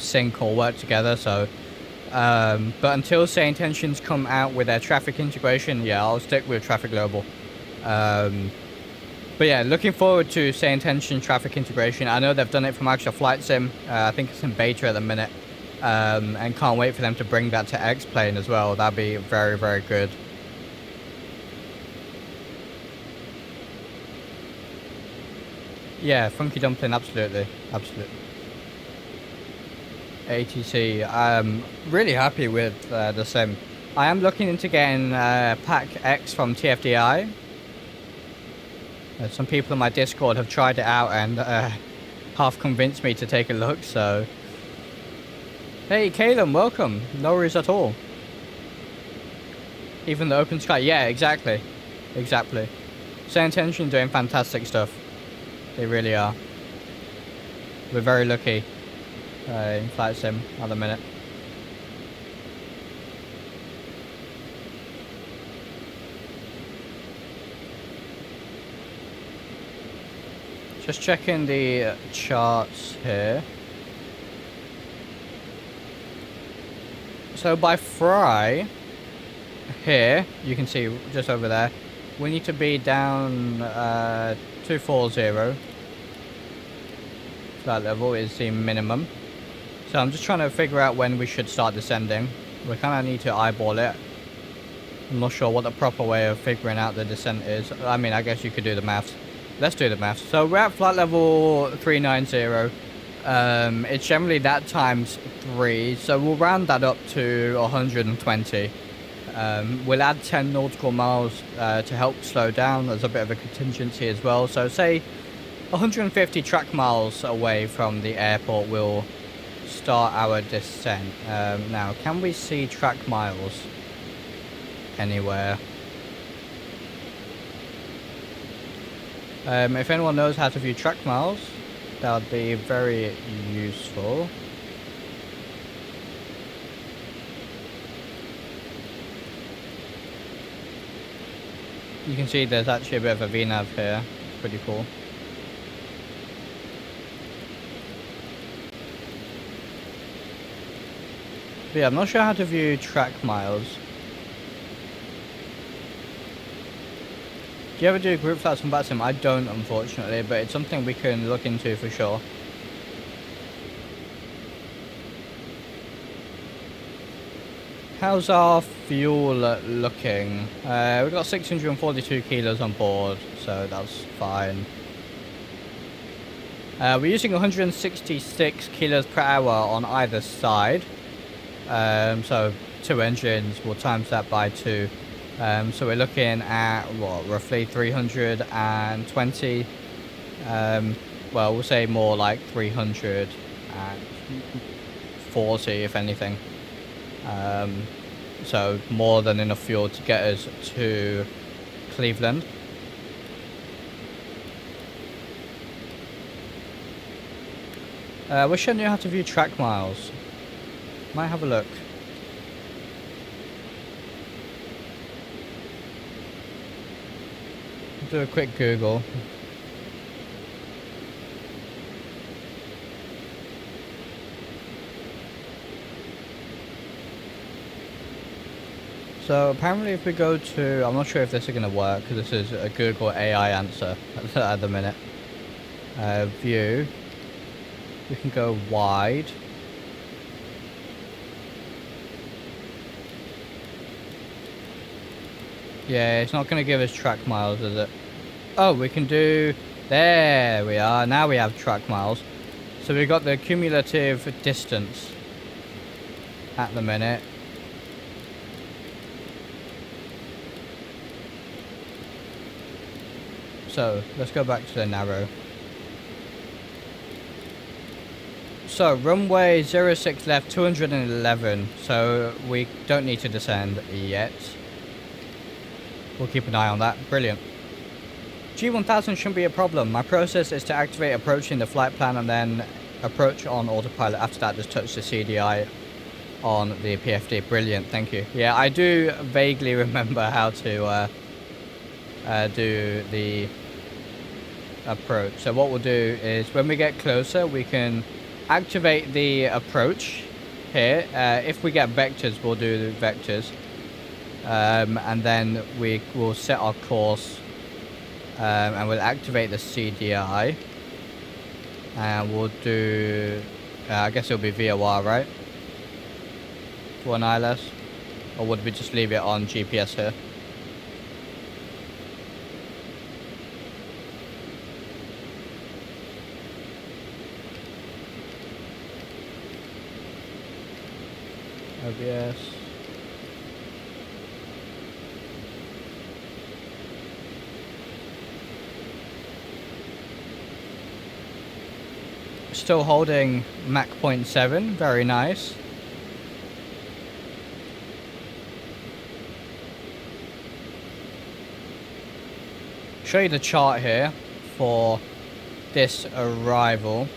sync or work together. So, but until Say Intentions come out with their traffic integration, yeah, I'll stick with Traffic Global. But yeah, looking forward to Say Intention traffic integration. I know they've done it for Microsoft Flight Sim. I think it's in beta at the minute. and can't wait for them to bring that to X-Plane as well. That'd be very, very good. Yeah, Funky Dumpling, absolutely, absolutely. ATC, I'm really happy with the sim. I am looking into getting Pack X from TFDI. Some people in my Discord have tried it out and half convinced me to take a look, so... Hey, Caleb, welcome. No worries at all. Even the Open Sky, yeah, exactly. Exactly. Saint Tension doing fantastic stuff. They really are. We're very lucky in Flight Sim at the minute. Just checking the charts here. So by Fry, here, you can see just over there, we need to be down 240. That level is the minimum. So I'm just trying to figure out when we should start descending. We kind of need to eyeball it. I'm not sure what the proper way of figuring out the descent is. I mean, I guess you could do the maths. Let's do the maths. So we're at flight level 390. It's generally that times 3, so we'll round that up to 120. We'll add 10 nautical miles to help slow down as a bit of a contingency as well. So say 150 track miles away from the airport, we'll start our descent. Now, can we see track miles anywhere? If anyone knows how to view track miles, that would be very useful. You can see there's actually a bit of a VNAV here. It's pretty cool. But yeah, I'm not sure how to view track miles. Do you ever do group flights on Batsim? I don't, unfortunately, but it's something we can look into for sure. How's our fuel looking? We've got 642 kilos on board, so that's fine. We're using 166 kilos per hour on either side. So 2 engines, we'll times that by 2. So we're looking at, what, roughly 320. Well, we'll say more like 340, if anything. So more than enough fuel to get us to Cleveland. Wish I knew how to view track miles. Might have a look. Do a quick Google. So apparently if we go to, I'm not sure if this is going to work because this is a Google AI answer at the minute. View. We can go wide. Yeah, it's not going to give us track miles, is it? Oh, we can do... There we are. Now we have track miles. So we've got the cumulative distance at the minute. So, let's go back to the narrow. So, runway 06 left, 211. So, we don't need to descend yet. We'll keep an eye on that. Brilliant. G1000 shouldn't be a problem. My process is to activate approach in the flight plan and then approach on autopilot. After that, just touch the CDI on the PFD. Brilliant, thank you. Yeah, I do vaguely remember how to do the approach. So what we'll do is when we get closer, we can activate the approach here. If we get vectors, we'll do the vectors. And then we will set our course and we'll activate the CDI and we'll do I guess it'll be VOR, right? for an ILS? Or would we just leave it on GPS here? OBS. Still holding Mach.7, very nice. Show you the chart here for this arrival.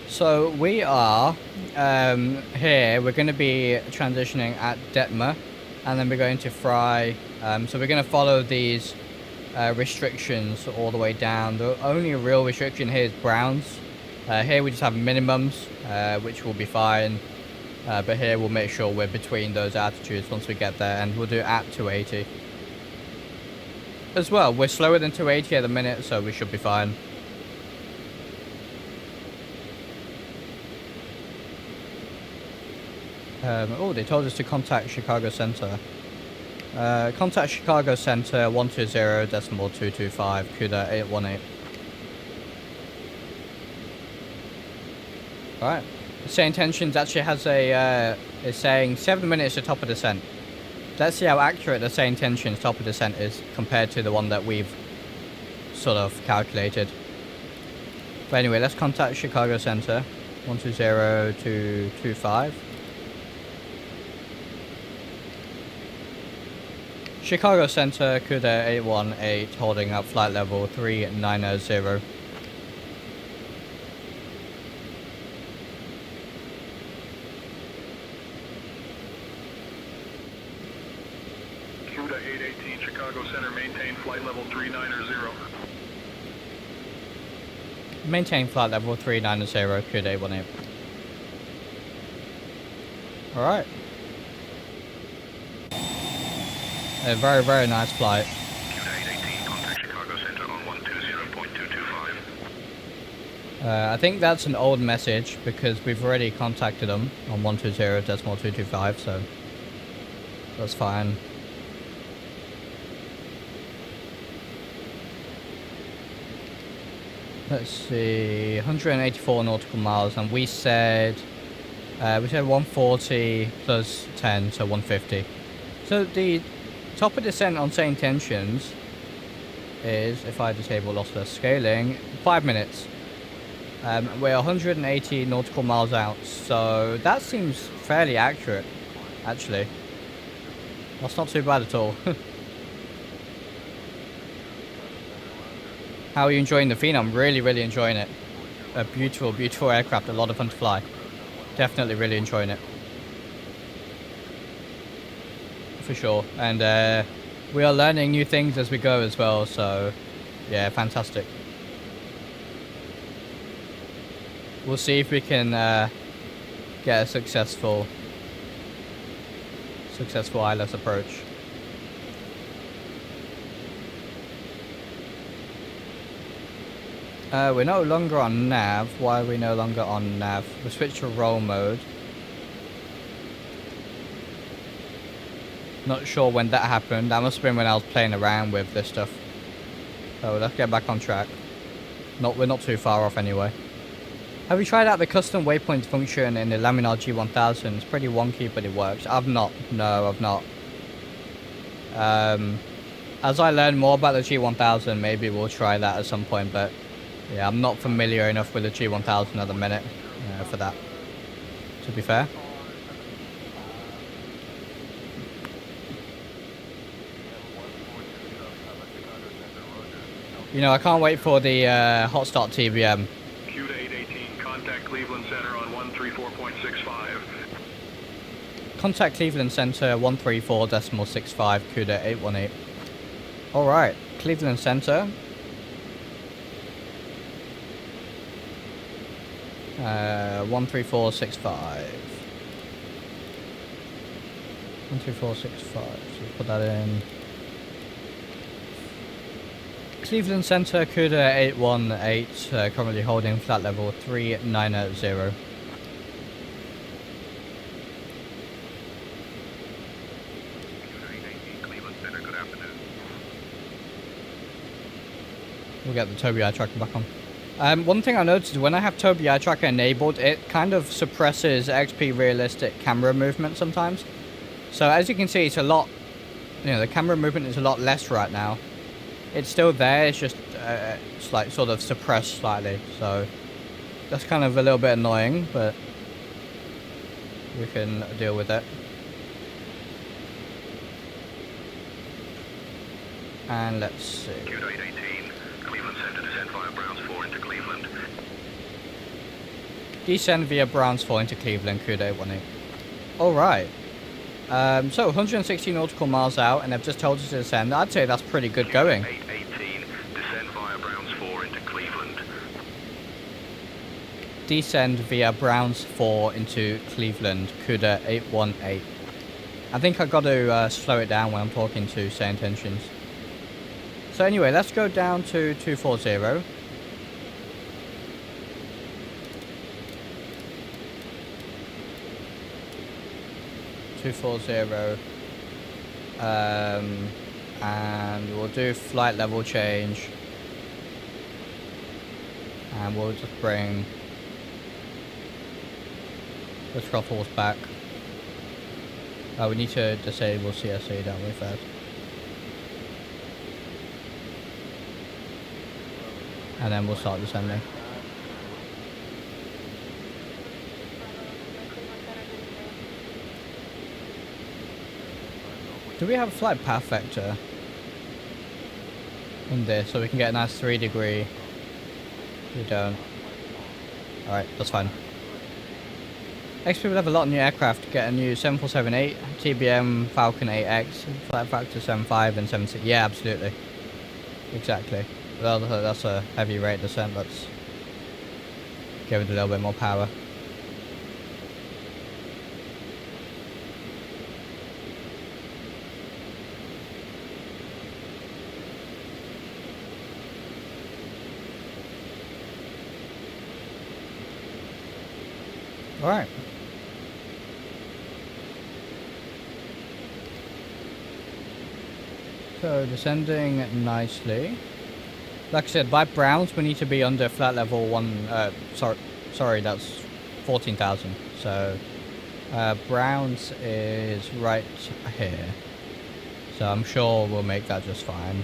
So we are here, we're going to be transitioning at Detmer, and then we're going to fry. So we're going to follow these restrictions all the way down. The only real restriction here is Browns. Here we just have minimums, which will be fine. But here we'll make sure we're between those altitudes once we get there, and we'll do it at 280. As well, we're slower than 280 at the minute, so we should be fine. Oh, they told us to contact Chicago Center. Contact Chicago Center 120.225, CUDA 818. Alright. Descent intentions actually has a, is saying 7 minutes to top of descent. Let's see how accurate the descent intentions top of descent is compared to the one that we've sort of calculated. But anyway, let's contact Chicago Center 120.225. Chicago Center, CUDA 818, holding up flight level 390. CUDA 818, Chicago Center, maintain flight level 390. Maintain flight level 390, CUDA 818. Alright. A very, very nice flight. CUDA 818, contact Chicago Center on 120.225. I think that's an old message because we've already contacted them on 120.225, so that's fine. Let's see, 184 nautical miles, and we said 140 plus 10, so 150. So the top of descent on set intentions is, if I disable lossless scaling, 5 minutes. We're 180 nautical miles out, so that seems fairly accurate, actually. That's not too bad at all. How are you enjoying the Phenom? Really, really enjoying it. A beautiful, beautiful aircraft, a lot of fun to fly. Definitely really enjoying it. For sure. And we are learning new things as we go as well, so yeah, fantastic. We'll see if we can get a successful ILS approach. We're no longer on nav. Why are we no longer on nav? We switched to roll mode. Not sure when that happened. That must have been when I was playing around with this stuff. So let's get back on track. We're not too far off anyway. Have you tried out the custom waypoint function in the Laminar G1000? It's pretty wonky, but it works. I've not. No, I've not. As I learn more about the G1000, maybe we'll try that at some point, but yeah, I'm not familiar enough with the G1000 at the minute for that, to be fair. You know, I can't wait for the hot start TBM. CUDA 818, contact Cleveland Center on 134.65. Contact Cleveland Center 134.65, CUDA 818. Alright, Cleveland Center. 13465. 13465. So put that in. Cleveland Center, CUDA 818, currently holding flight level 390. We'll get the Tobii eye tracker back on. One thing I noticed, when I have Tobii eye tracker enabled, it kind of suppresses XP realistic camera movement sometimes. So as you can see, it's a lot, you know, the camera movement is a lot less right now. It's still there, it's just it's like sort of suppressed slightly. So that's kind of a little bit annoying, but we can deal with it. And let's see. Q818, Cleveland Center, descend via Browns 4 into Cleveland. Descend via Browns 4 into Cleveland, Q818. Alright. So 160 nautical miles out, and they've just told us to descend. I'd say that's pretty good going. Q818, descend via Browns 4 into Cleveland. Descend via Browns 4 into Cleveland, CUDA 818. I think I've got to slow it down when I'm talking to say intentions. So anyway, let's go down to 240. And we'll do flight level change. And we'll just bring the throttles back. We need to disable CSA, don't we, first? And then we'll start descending. Do we have a flight path vector in this so we can get a nice 3-degree? We don't. Alright, that's fine. XP will have a lot of new aircraft. Get a new 7478, TBM Falcon 8X, flight factor 7.5 and 7.6. Yeah, absolutely. Exactly. Well, that's a heavy rate descent. Let's give it a little bit more power. Alright. So descending nicely. Like I said, by Browns we need to be under flight level 1. Sorry, that's 14,000. So Browns is right here. So I'm sure we'll make that just fine.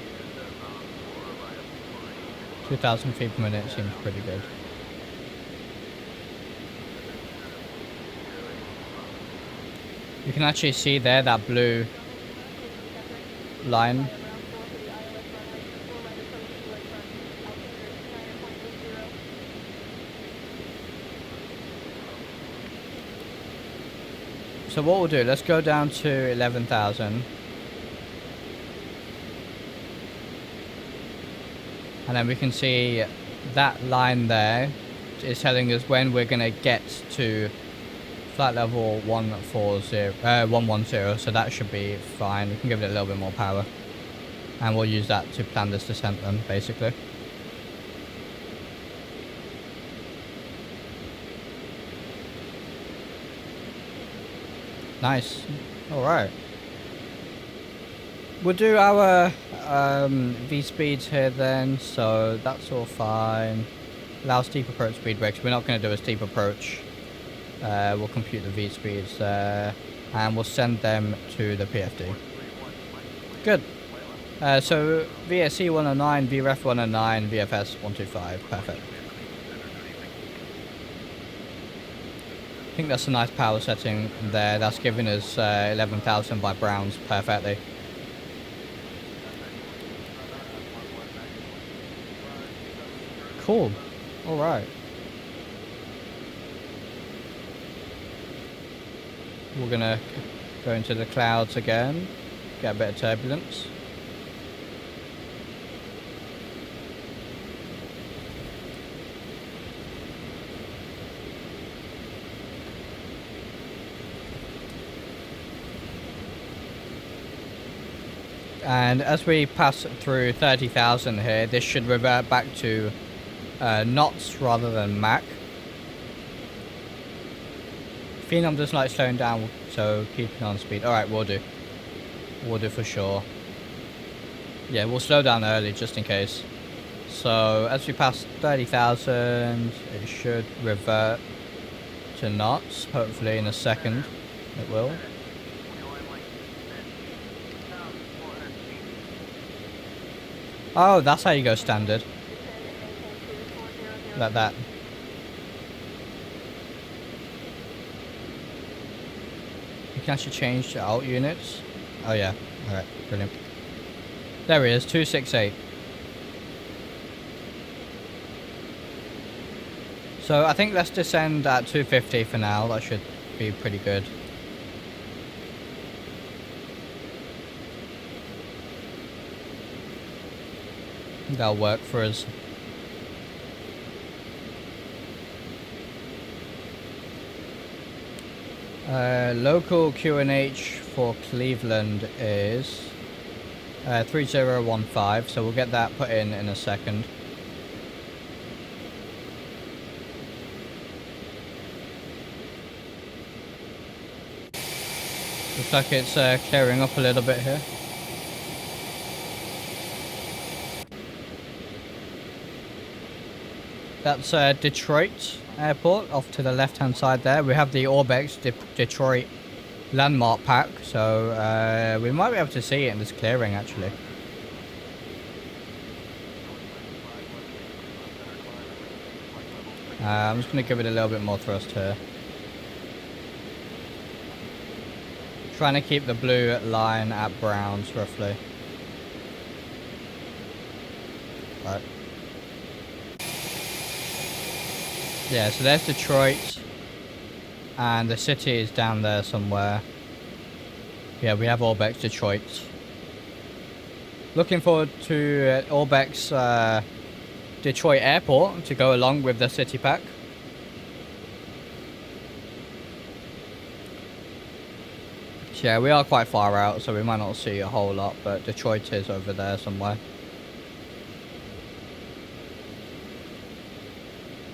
2,000 feet per minute seems pretty good. You can actually see there that blue line. So what we'll do, let's go down to 11,000. And then we can see that line there is telling us when we're going to get to flight level 110, so that should be fine. We can give it a little bit more power. And we'll use that to plan this descent then, basically. Nice. Alright. We'll do our V-speeds here then, so that's all fine. Allow steep approach speed breaks. We're not going to do a steep approach. We'll compute the V-speeds there, and we'll send them to the PFD. Good. So VSC 109, VREF 109, VFS 125. Perfect. I think that's a nice power setting there. That's giving us 11,000 by Browns perfectly. Cool. All right. We're gonna go into the clouds again, get a bit of turbulence. And as we pass through 30,000 here, this should revert back to knots rather than Mach. Phenom doesn't like slowing down, so keeping on speed. Alright, we'll do. We'll do for sure. Yeah, we'll slow down early just in case. So as we pass 30,000, it should revert to knots. Hopefully in a second, it will. Oh, that's how you go standard. Like that. You can actually change the alt units. Oh yeah, alright, brilliant. There he is, 268. So I think let's descend at 250 for now, that should be pretty good. That'll work for us. Local QNH for Cleveland is 3015, so we'll get that put in a second. Looks like it's clearing up a little bit here. That's Detroit Airport off to the left hand side there. We have the Orbex Detroit landmark pack, so we might be able to see it in this clearing actually. I'm just going to give it a little bit more thrust here. Trying to keep the blue line at browns roughly. Right. Yeah, so there's Detroit, and the city is down there somewhere. Yeah, we have Orbex Detroit. Looking forward to Orbex Detroit Airport to go along with the city pack. So yeah, we are quite far out, so we might not see a whole lot, but Detroit is over there somewhere.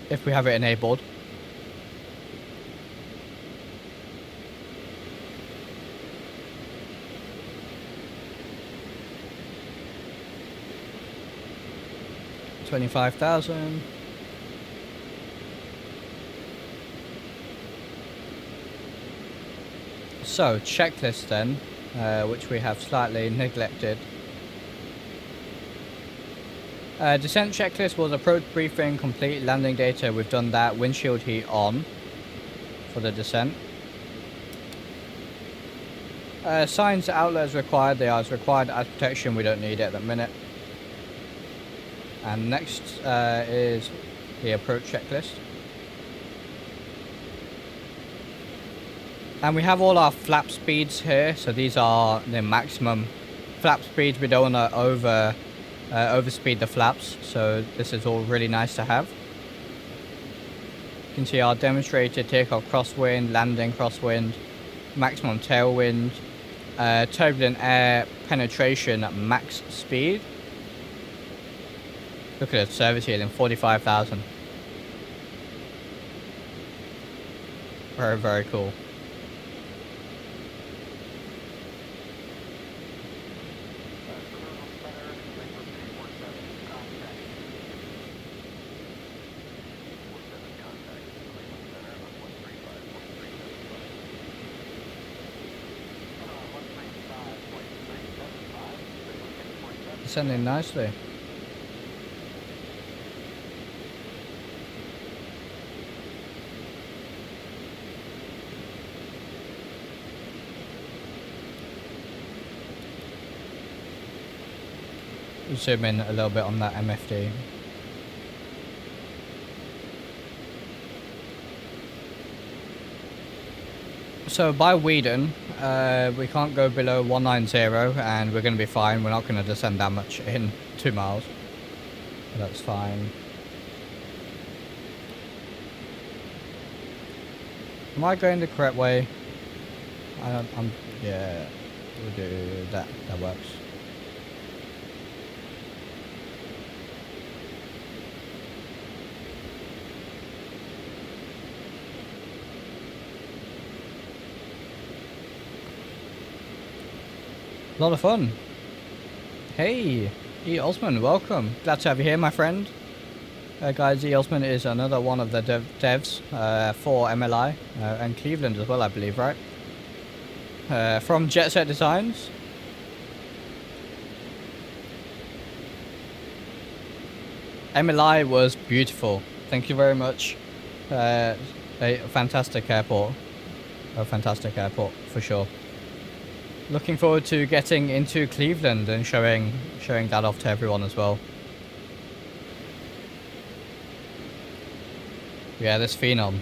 If we have it enabled. $25,000. So checklist then, which we have slightly neglected. Descent checklist was approach briefing, complete landing data. We've done that. Windshield heat on for the descent. Signs outlet is required. They are as required as protection. We don't need it at the minute. And next is the approach checklist. And we have all our flap speeds here. So these are the maximum flap speeds. We don't want to overspeed the flaps, so this is all really nice to have. You can see our demonstrated takeoff crosswind, landing crosswind, maximum tailwind, turbulent air penetration at max speed. Look at the service ceiling, 45,000. Very, very cool. Descending nicely. Zoom in a little bit on that MFD. So by Whedon, we can't go below 190 and we're going to be fine. We're not going to descend that much in 2 miles. That's fine. Am I going the correct way? Yeah, we'll do that. That works. A lot of fun. Hey, E. Osman, welcome. Glad to have you here, my friend. Guys, E. Osman is another one of the devs for MLI and Cleveland as well, I believe, right? From JetSet Designs. MLI was beautiful. Thank you very much. A fantastic airport. A fantastic airport, for sure. Looking forward to getting into Cleveland and showing that off to everyone as well. Yeah, this Phenom.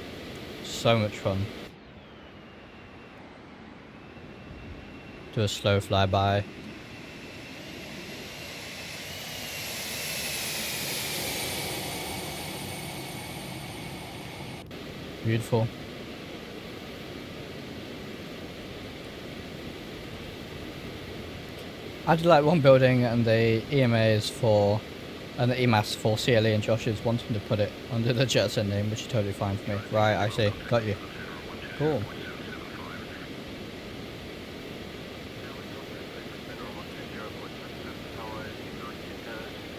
So much fun. Do a slow flyby. Beautiful. I did like one building and the EMAs for, and the EMAS for CLE, and Josh is wanting to put it under the JetSet name, which is totally fine for me. Right, I see. Got you. Cool.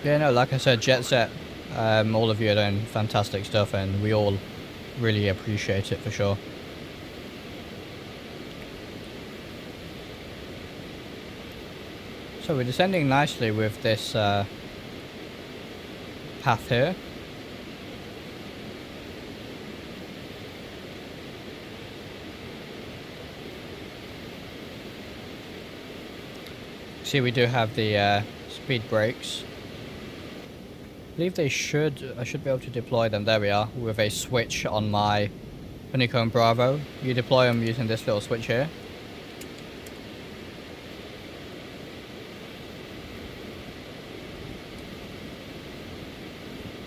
Yeah, no, like I said, JetSet, all of you are doing fantastic stuff, and we all really appreciate it for sure. So we're descending nicely with this path here. See, we do have the speed brakes. I believe they should, I should be able to deploy them. There we are, with a switch on my Honeycomb Bravo. You deploy them using this little switch here.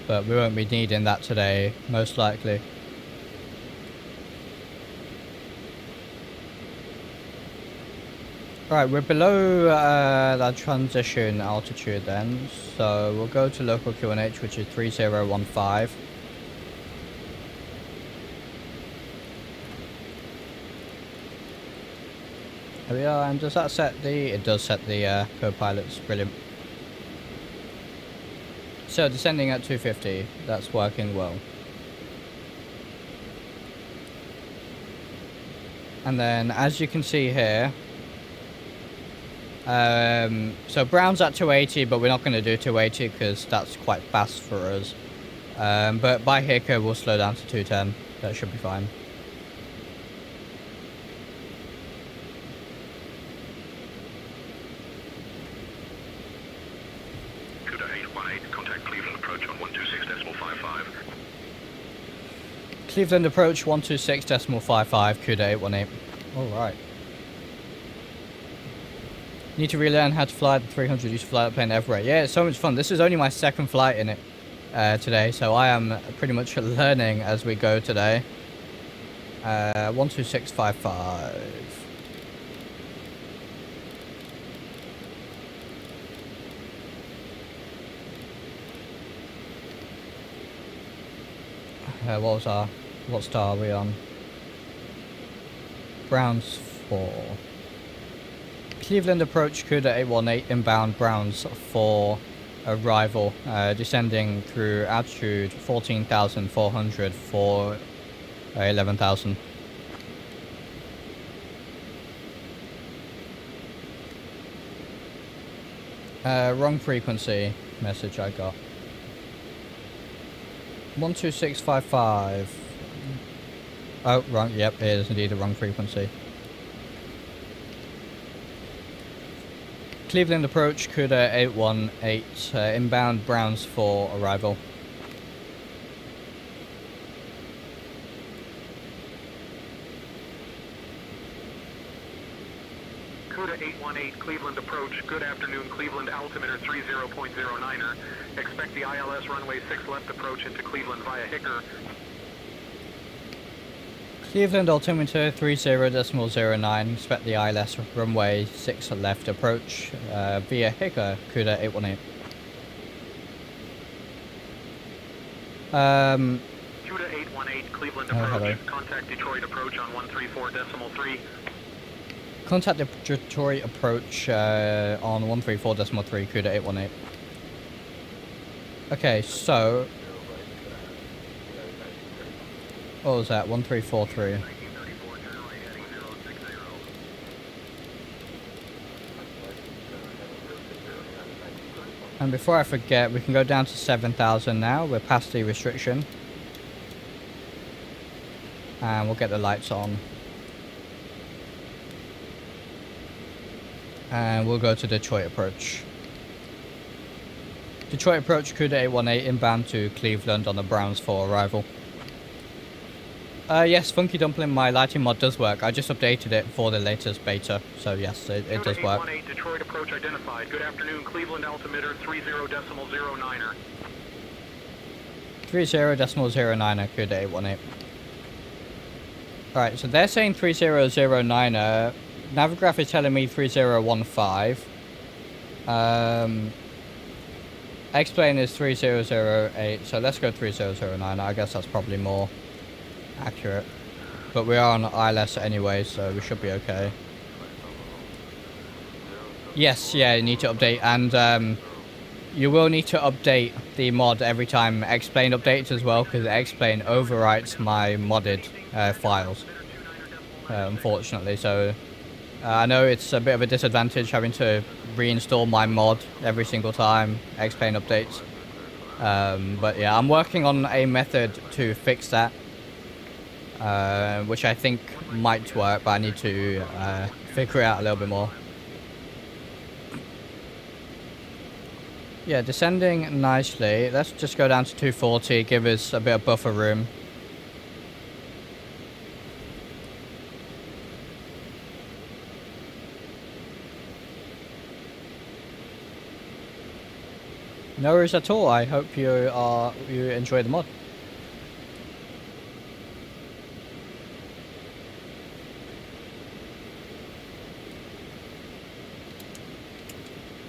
But we won't be needing that today, most likely. Right, we're below that transition altitude then, so we'll go to local QNH, which is 3015. There we are, and does that set the... It does set the co-pilots, brilliant. So descending at 250, that's working well. And then, as you can see here, so Brown's at 280, but we're not going to do 280 because that's quite fast for us. But by Hicker, we'll slow down to 210. That should be fine. Contact Cleveland approach on 126.55. Cleveland approach 126.55, CUDA 818. Alright. Need to relearn how to fly the 300, used to fly that plane everywhere. Yeah, it's so much fun. This is only my second flight in it today, so I am pretty much learning as we go today. 126.55. What star are we on? Browns 4. Cleveland approach CUDA 818 inbound Browns for arrival, descending through altitude 14,400 for 11,000. Wrong frequency message I got. 12655. Oh, wrong. Yep, it is indeed the wrong frequency. Cleveland approach, CUDA 818, inbound Browns for arrival. CUDA 818, Cleveland approach. Good afternoon, Cleveland altimeter 30.09er. Expect the ILS runway 6 left approach into Cleveland via Hicker. Cleveland altimeter 30.09. Expect the ILS runway 6 left approach via Hicker, CUDA 818. CUDA 818, Cleveland approach. Hello. Contact Detroit approach on 134.3. Contact the Detroit approach on 134.3, CUDA 818. Okay, so what was that? 1343. And before I forget, we can go down to 7,000 now. We're past the restriction. And we'll get the lights on. And we'll go to Detroit approach. Detroit approach, CUDA 818 inbound to Cleveland on the Browns for arrival. Yes, Funky Dumpling, my lighting mod does work. I just updated it for the latest beta. So yes, it does work. 818 Detroit approach identified. Good afternoon, Cleveland altimeter 30.09er. 30.09er, CUDA 818. Alright, so they're saying 3009er. Navigraph is telling me 3015. X-Plane is 3008, so let's go 3009. I guess that's probably more accurate. But we are on ILS anyway, so we should be okay. Yes, yeah, you need to update, and you will need to update the mod every time X-Plane updates as well, because X-Plane overwrites my modded files, unfortunately. So I know it's a bit of a disadvantage having to reinstall my mod every single time X-Plane updates. But yeah, I'm working on a method to fix that, which I think might work, but I need to figure it out a little bit more. Yeah, descending nicely. Let's just go down to 240, give us a bit of buffer room. No worries at all. I hope you enjoy the mod.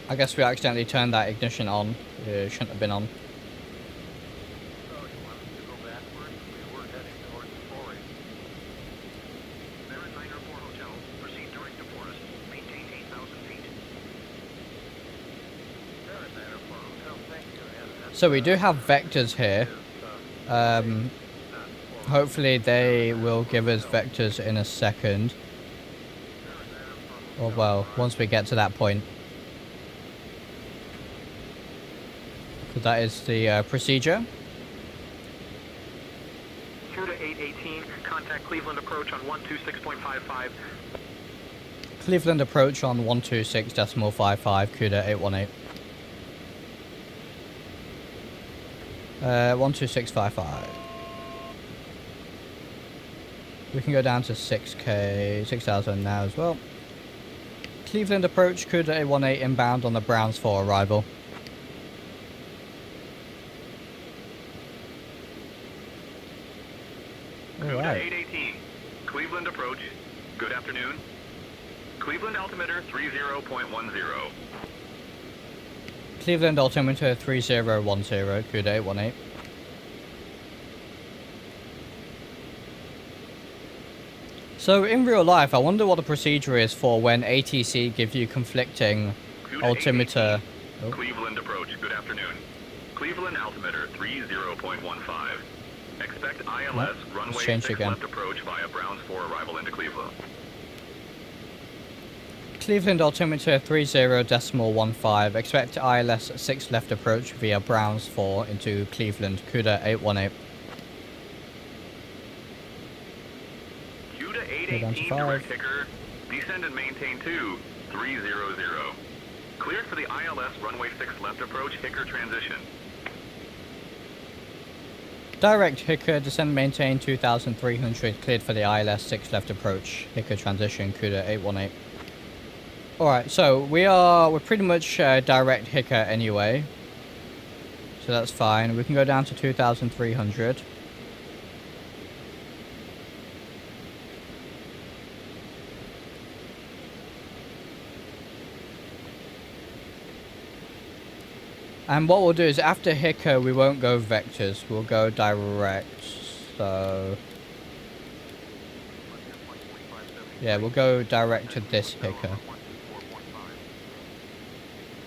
I guess we accidentally turned that ignition on. It shouldn't have been on. So we do have vectors here. Hopefully they will give us vectors in a second. Or well, once we get to that point. Because that is the procedure. CUDA 818, contact Cleveland approach on 126.55. Cleveland approach on 126.55, CUDA 818. 12655. We can go down to 6,000 now as well. Cleveland approach, CUDA 818 inbound on the Browns for arrival. CUDA 818, Cleveland approach. Good afternoon. Cleveland altimeter 30.10. Cleveland altimeter 3010, CUDA 818. So in real life, I wonder what the procedure is for when ATC gives you conflicting altimeter. Oh. Cleveland approach, good afternoon. Cleveland altimeter 30.15. Expect ILS runway 6 left approach via Browns 4 arrival into Cleveland. Cleveland altimeter 30.15. Expect ILS 6 left approach via Browns 4 into Cleveland, CUDA 818. CUDA 818 direct ticker. Descend and maintain 2300. Cleared for the ILS runway 6 left approach, Hicker transition. Direct Hicker, descend maintain 2300, cleared for the ILS 6 left approach, Hicker transition, CUDA 818. Alright, so we're pretty much direct Hicker anyway. So that's fine. We can go down to 2300. And what we'll do is after Hicker, we won't go vectors. We'll go direct. So yeah, we'll go direct to this Hicker.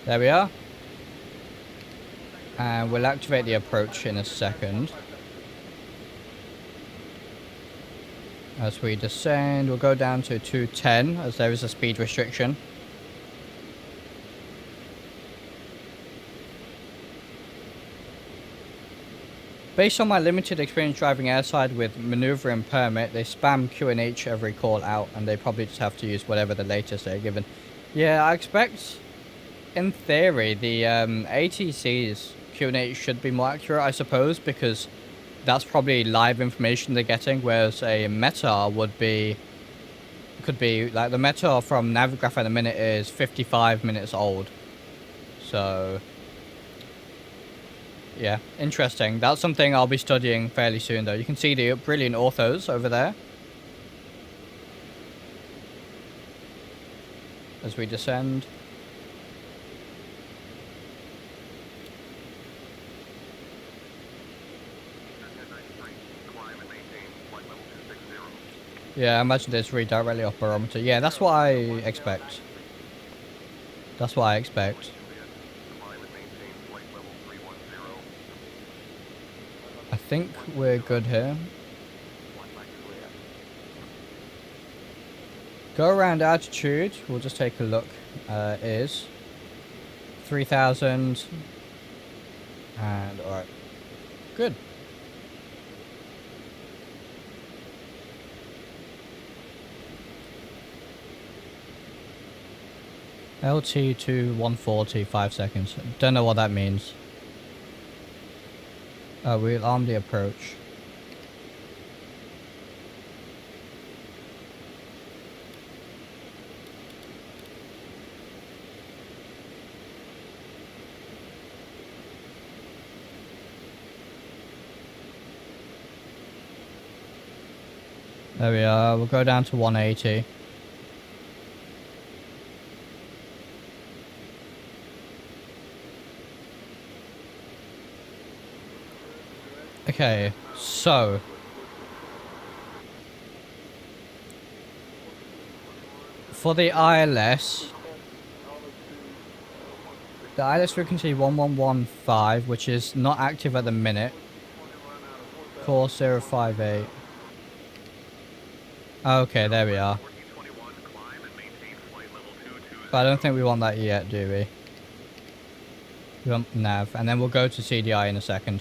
There we are. And we'll activate the approach in a second. As we descend, we'll go down to 210 as there is a speed restriction. Based on my limited experience driving airside with maneuver and permit, they spam QNH every call out, and they probably just have to use whatever the latest they're given. Yeah, I expect, in theory, the ATC's QNH should be more accurate, I suppose, because that's probably live information they're getting, whereas a METAR could be, like the METAR from Navigraph at the minute is 55 minutes old. So, yeah, interesting. That's something I'll be studying fairly soon, though. You can see the brilliant orthos over there. As we descend. Yeah, I imagine this read directly off barometer. Yeah, that's what I expect. That's what I expect. I think we're good here. Go around altitude. We'll just take a look. Is 3,000. And alright. Good. LT to 140, 5 seconds. Don't know what that means. We'll arm the approach. There we are. We'll go down to 180. Okay, so for the ILS frequency 1115, which is not active at the minute. Course 058. Okay, there we are. But I don't think we want that yet, do we? We want nav, and then we'll go to CDI in a second.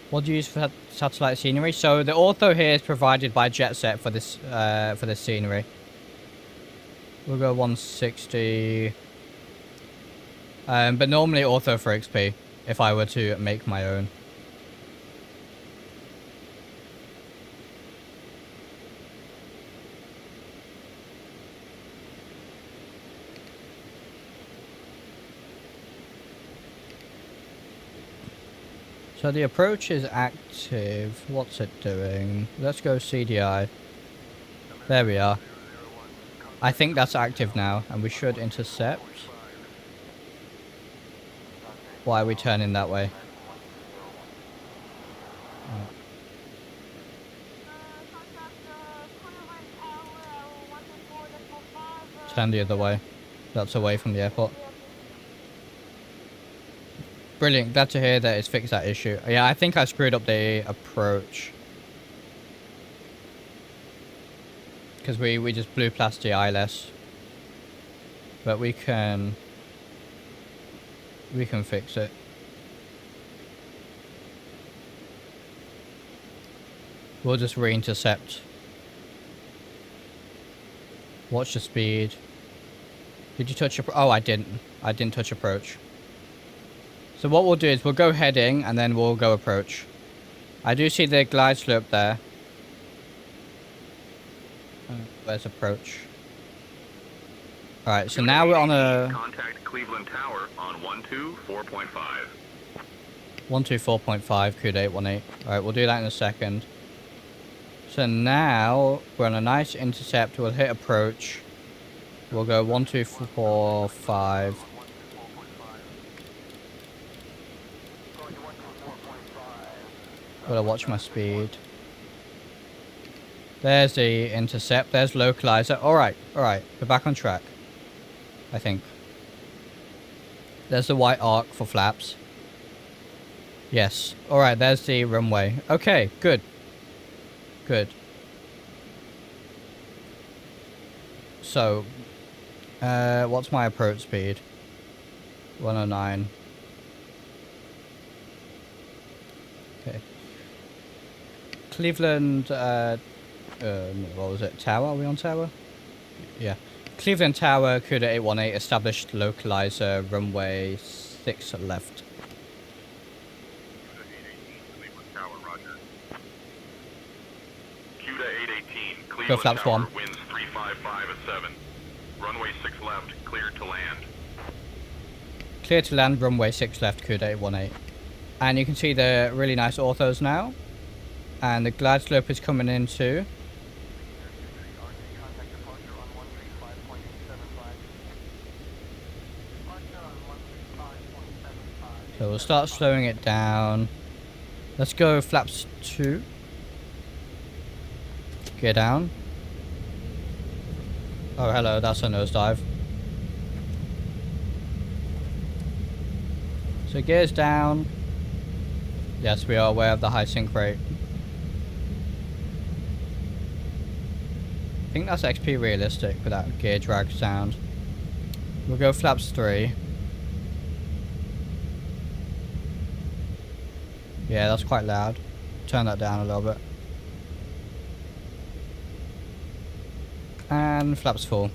What do you use for satellite scenery? So the ortho here is provided by JetSet for this scenery. We'll go 160. But normally ortho for XP if I were to make my own. So the approach is active. What's it doing? Let's go CDI. There we are. I think that's active now, and we should intercept. Why are we turning that way? Turn the other way. That's away from the airport. Brilliant. Glad to hear that it's fixed that issue. Yeah, I think I screwed up the approach. Because we just blew past the ILS. But we can fix it. We'll just re-intercept. Watch the speed. Did you touch oh, I didn't. I didn't touch approach. So what we'll do is we'll go heading and then we'll go approach. I do see the glide slope there. Where's approach? Alright, so now we're on a... Contact Cleveland Tower on 124.5. 124.5, Crude 818. Alright, we'll do that in a second. So now we're on a nice intercept. We'll hit approach. We'll go 1245. Gotta watch my speed. There's the intercept. There's localizer. Alright, alright. We're back on track. I think. There's the white arc for flaps. Yes. Alright, there's the runway. Okay, good. Good. So, what's my approach speed? 109. Okay. Cleveland, what was it? Tower? Are we on tower? Yeah. Cleveland Tower, CUDA 818, established localizer, runway 6 left. CUDA 818, Go Cleveland flaps Tower, 1. winds 355 at 7. Runway 6 left, cleared to land. Clear to land, runway 6 left, CUDA 818. And you can see the really nice orthos now. And the glide slope is coming in too. So we'll start slowing it down. Let's go flaps 2. Gear down. Oh, hello, that's a nosedive. So gears down. Yes, we are aware of the high sync rate. I think that's XP realistic with that gear drag sound. We'll go flaps 3. Yeah, that's quite loud. Turn that down a little bit. And flaps 4.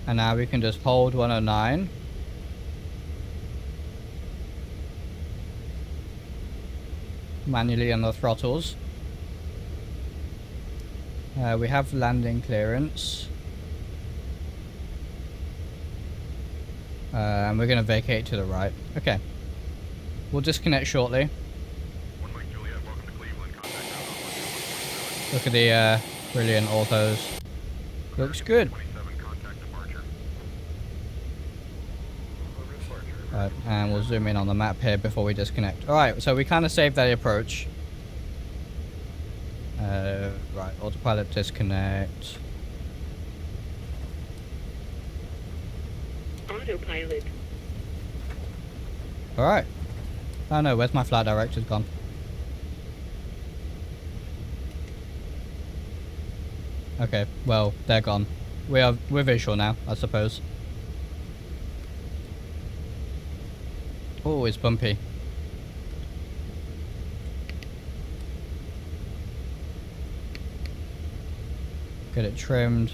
And now we can just hold 109. Manually on the throttles. We have landing clearance. And we're going to vacate to the right. Okay. We'll disconnect shortly. Look at the brilliant orthos. Looks good. Right, and we'll zoom in on the map here before we disconnect. Alright, so we kind of saved that approach. Right, autopilot disconnect. Autopilot. Alright. Oh no, where's my flight director's gone? Okay, well, they're gone. We're visual now, I suppose. Oh, it's bumpy. Get it trimmed.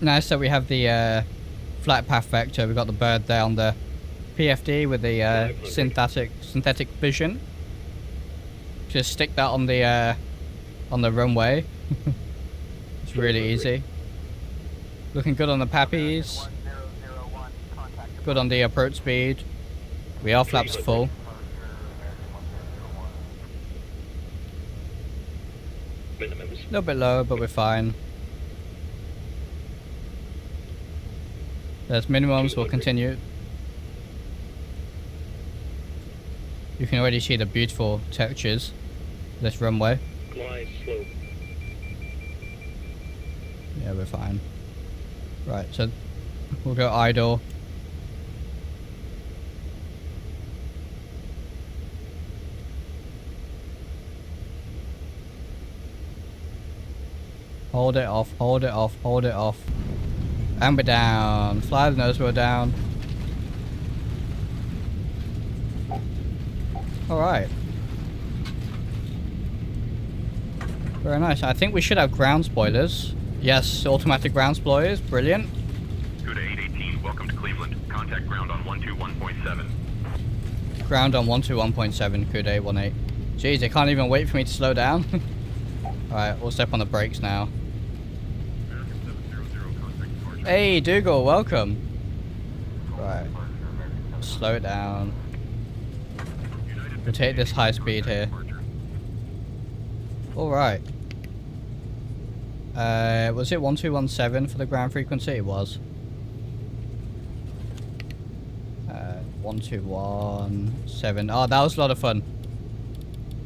Nice that we have the flight path vector. We've got the bird there on the PFD with the synthetic vision. Just stick that on the runway. It's really easy. Looking good on the pappies. Good on the approach speed. We are flaps full. Minimums. A little bit low, but we're fine. There's minimums, we'll continue. You can already see the beautiful textures of this runway. Glide slope. Yeah, we're fine. Right, so we'll go idle. Hold it off, hold it off, hold it off. And we're down. Fly the nose wheel down. Alright. Very nice. I think we should have ground spoilers. Yes, automatic ground spoilers. Brilliant. CUDA 818, welcome to Cleveland. Contact ground on 121.7. Ground on 121.7, CUDA 818. Jeez, they can't even wait for me to slow down. Alright, we'll step on the brakes now. Hey, Dougal, welcome. Right. Slow it down. We'll take this high speed here. Alright. Was it 1217 for the ground frequency? It was. 1217. Oh, that was a lot of fun.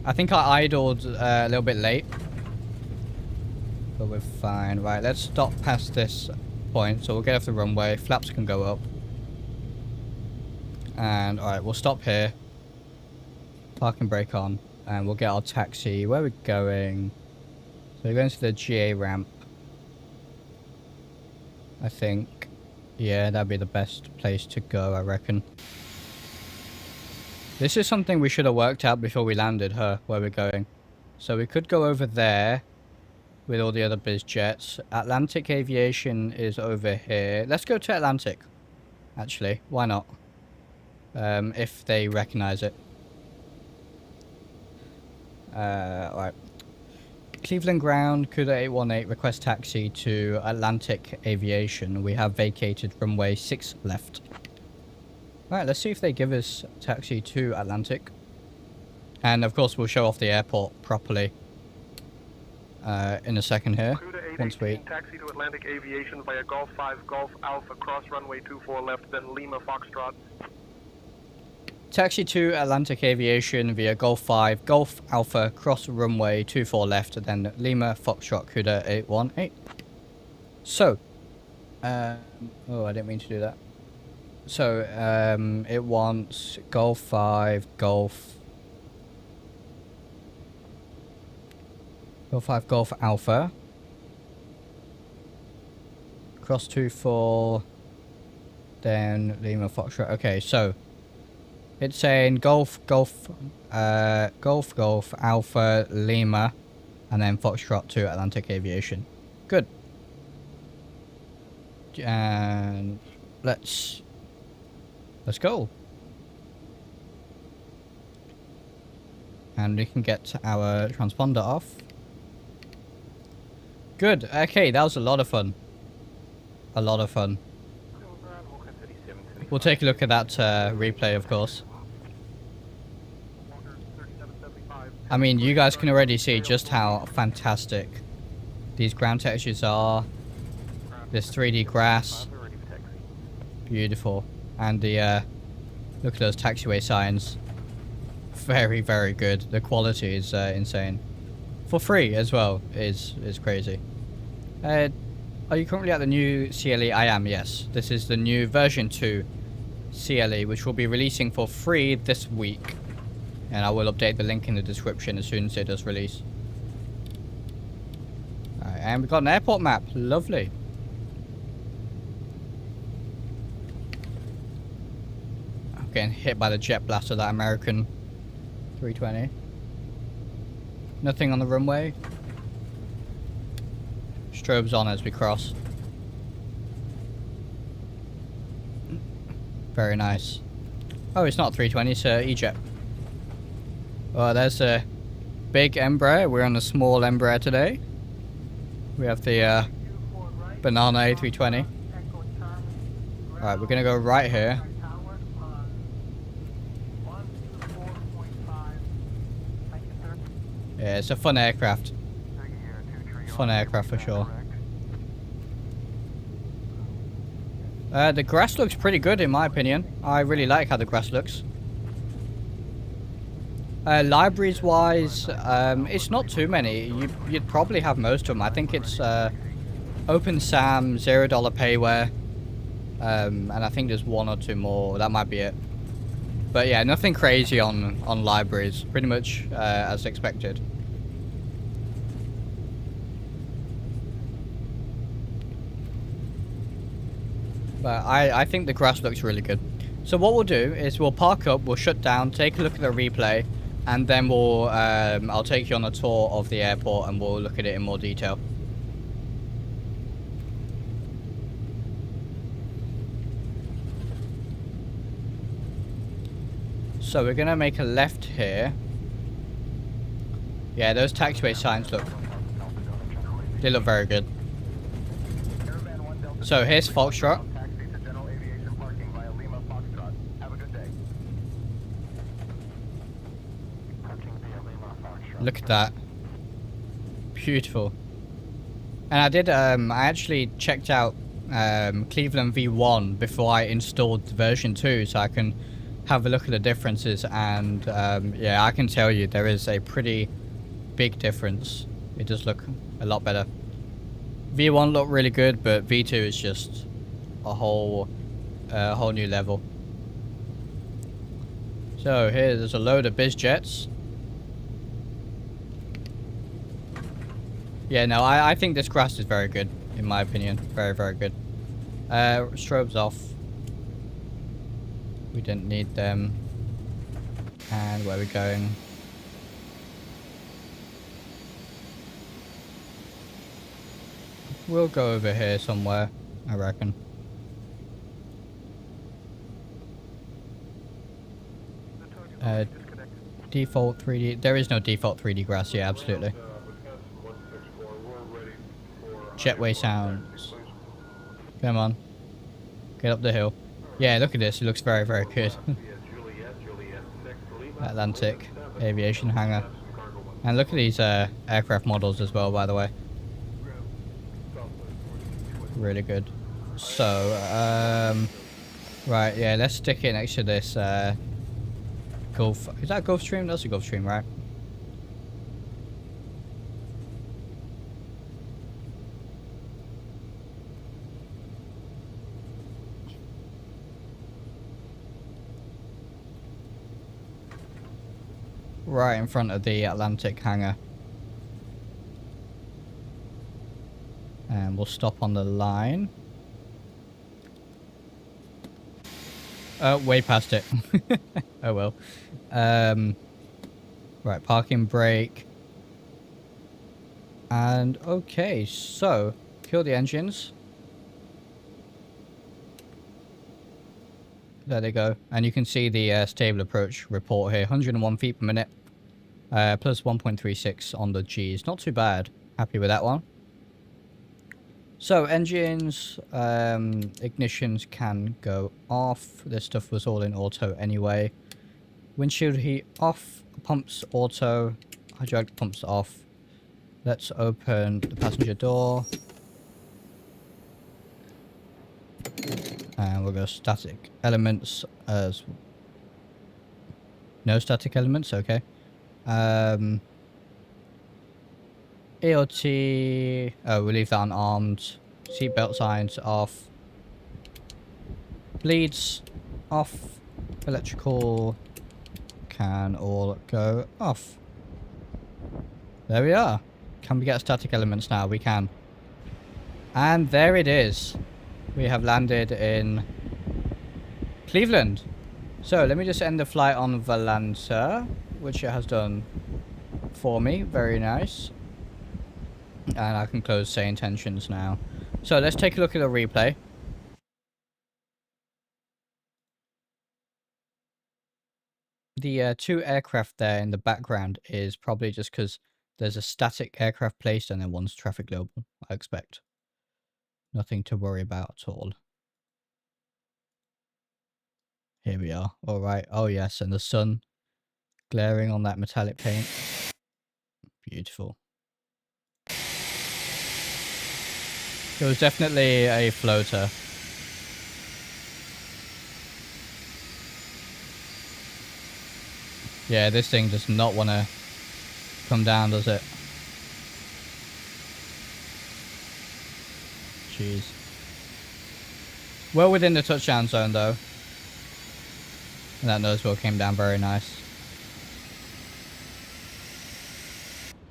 I think I idled a little bit late. but we're fine. Right, let's stop past this point. So we'll get off the runway. Flaps can go up. And alright, we'll stop here. Parking brake on. And we'll get our taxi. Where are we going? So we're going to the GA ramp. I think. Yeah, that'd be the best place to go, I reckon. This is something we should have worked out before we landed, where we're going. So we could go over there with all the other biz jets. Atlantic Aviation is over here. Let's go to Atlantic, actually. Why not? If they recognize it. Alright. Cleveland Ground, CUDA 818, request taxi to Atlantic Aviation. We have vacated runway 6 left. Alright, let's see if they give us taxi to Atlantic. And of course we'll show off the airport properly in a second here. Once we... Taxi to Atlantic Aviation via Golf 5, Golf Alpha, cross runway 24 left, then Lima Foxtrot. Taxi to Atlantic Aviation via Golf 5, Golf Alpha, cross runway 24 left, then Lima Foxtrot CUDA 818. So, oh, I didn't mean to do that. So, it wants Golf 5, Golf 5, Golf Alpha, cross 24, then Lima Foxtrot. Okay, so it's saying Golf Alpha, Lima, and then Foxtrot to Atlantic Aviation. Good. And let's go. And we can get our transponder off. Good. Okay, that was a lot of fun. A lot of fun. We'll take a look at that replay, of course. I mean, you guys can already see just how fantastic these ground textures are. This 3D grass. Beautiful. And the, look at those taxiway signs. Very, very good. The quality is insane. For free as well is crazy. Are you currently at the new CLE? I am, yes. This is the new version 2 CLE, which will be releasing for free this week. And I will update the link in the description as soon as it does release. Alright, and we've got an airport map. Lovely. I'm getting hit by the jet blast of that American 320. Nothing on the runway. Strobes on as we cross. Very nice. Oh, it's not 320, it's E-Jet. Oh, there's a big Embraer. We're on a small Embraer today. We have the Banana A320. Alright, we're gonna go right here. Yeah, it's a fun aircraft. Fun aircraft for sure. The grass looks pretty good in my opinion. I really like how the grass looks. Libraries wise, it's not too many. You'd probably have most of them. I think it's OpenSAM, $0 payware, and I think there's one or two more. That might be it. But yeah, nothing crazy on libraries. Pretty much as expected. But I think the grass looks really good. So what we'll do is we'll park up, we'll shut down, take a look at the replay, and then we'll I'll take you on a tour of the airport and we'll look at it in more detail. So we're gonna make a left here. Yeah, those taxiway signs they look very good. So here's Foxtrot. Look at that. Beautiful. And I did, I actually checked out Cleveland V1 before I installed version 2 so I can have a look at the differences, and yeah, I can tell you there is a pretty big difference. It does look a lot better. V1 looked really good, but V2 is just a whole new level. So here, there's a load of biz jets. Yeah, no, I think this crash is very good, in my opinion. Very, very good. Strobes off. We didn't need them. And where are we going? We'll go over here somewhere, I reckon. Default 3D. There is no default 3D grass. Yeah, absolutely. Jetway sounds. Come on. Get up the hill. Yeah, look at this. It looks very, very good. Atlantic aviation hangar. And look at these aircraft models as well, by the way. Really good. So, right, yeah, let's stick it next to this Gulf. Is that Gulfstream? That's a Gulfstream, right? Right in front of the Atlantic hangar. And we'll stop on the line. Way past it. Oh well. Right, parking brake. And okay, so kill the engines. There they go. And you can see the stable approach report here. 101 feet per minute. Plus 1.36 on the G's. Not too bad. Happy with that one. So engines, ignitions can go off. This stuff was all in auto anyway. Windshield heat off. Pumps auto. Hydraulic pumps off. Let's open the passenger door. And we'll go static elements as... No static elements, okay. ELT... Oh, we'll leave that on armed. Seatbelt signs off. Bleeds off. Electrical can all go off. There we are. Can we get static elements now? We can. And there it is. We have landed in Cleveland. So let me just end the flight on Valanta, which it has done for me. Very nice. And I can close say intentions now. So let's take a look at the replay. The two aircraft there in the background is probably just because there's a static aircraft placed and then one's traffic global, I expect. Nothing to worry about at all. Here we are. All right. Oh, yes. And the sun glaring on that metallic paint. Beautiful. It was definitely a floater. Yeah, this thing does not want to come down, does it? Jeez. Well within the touchdown zone, though. And that nose wheel came down very nice.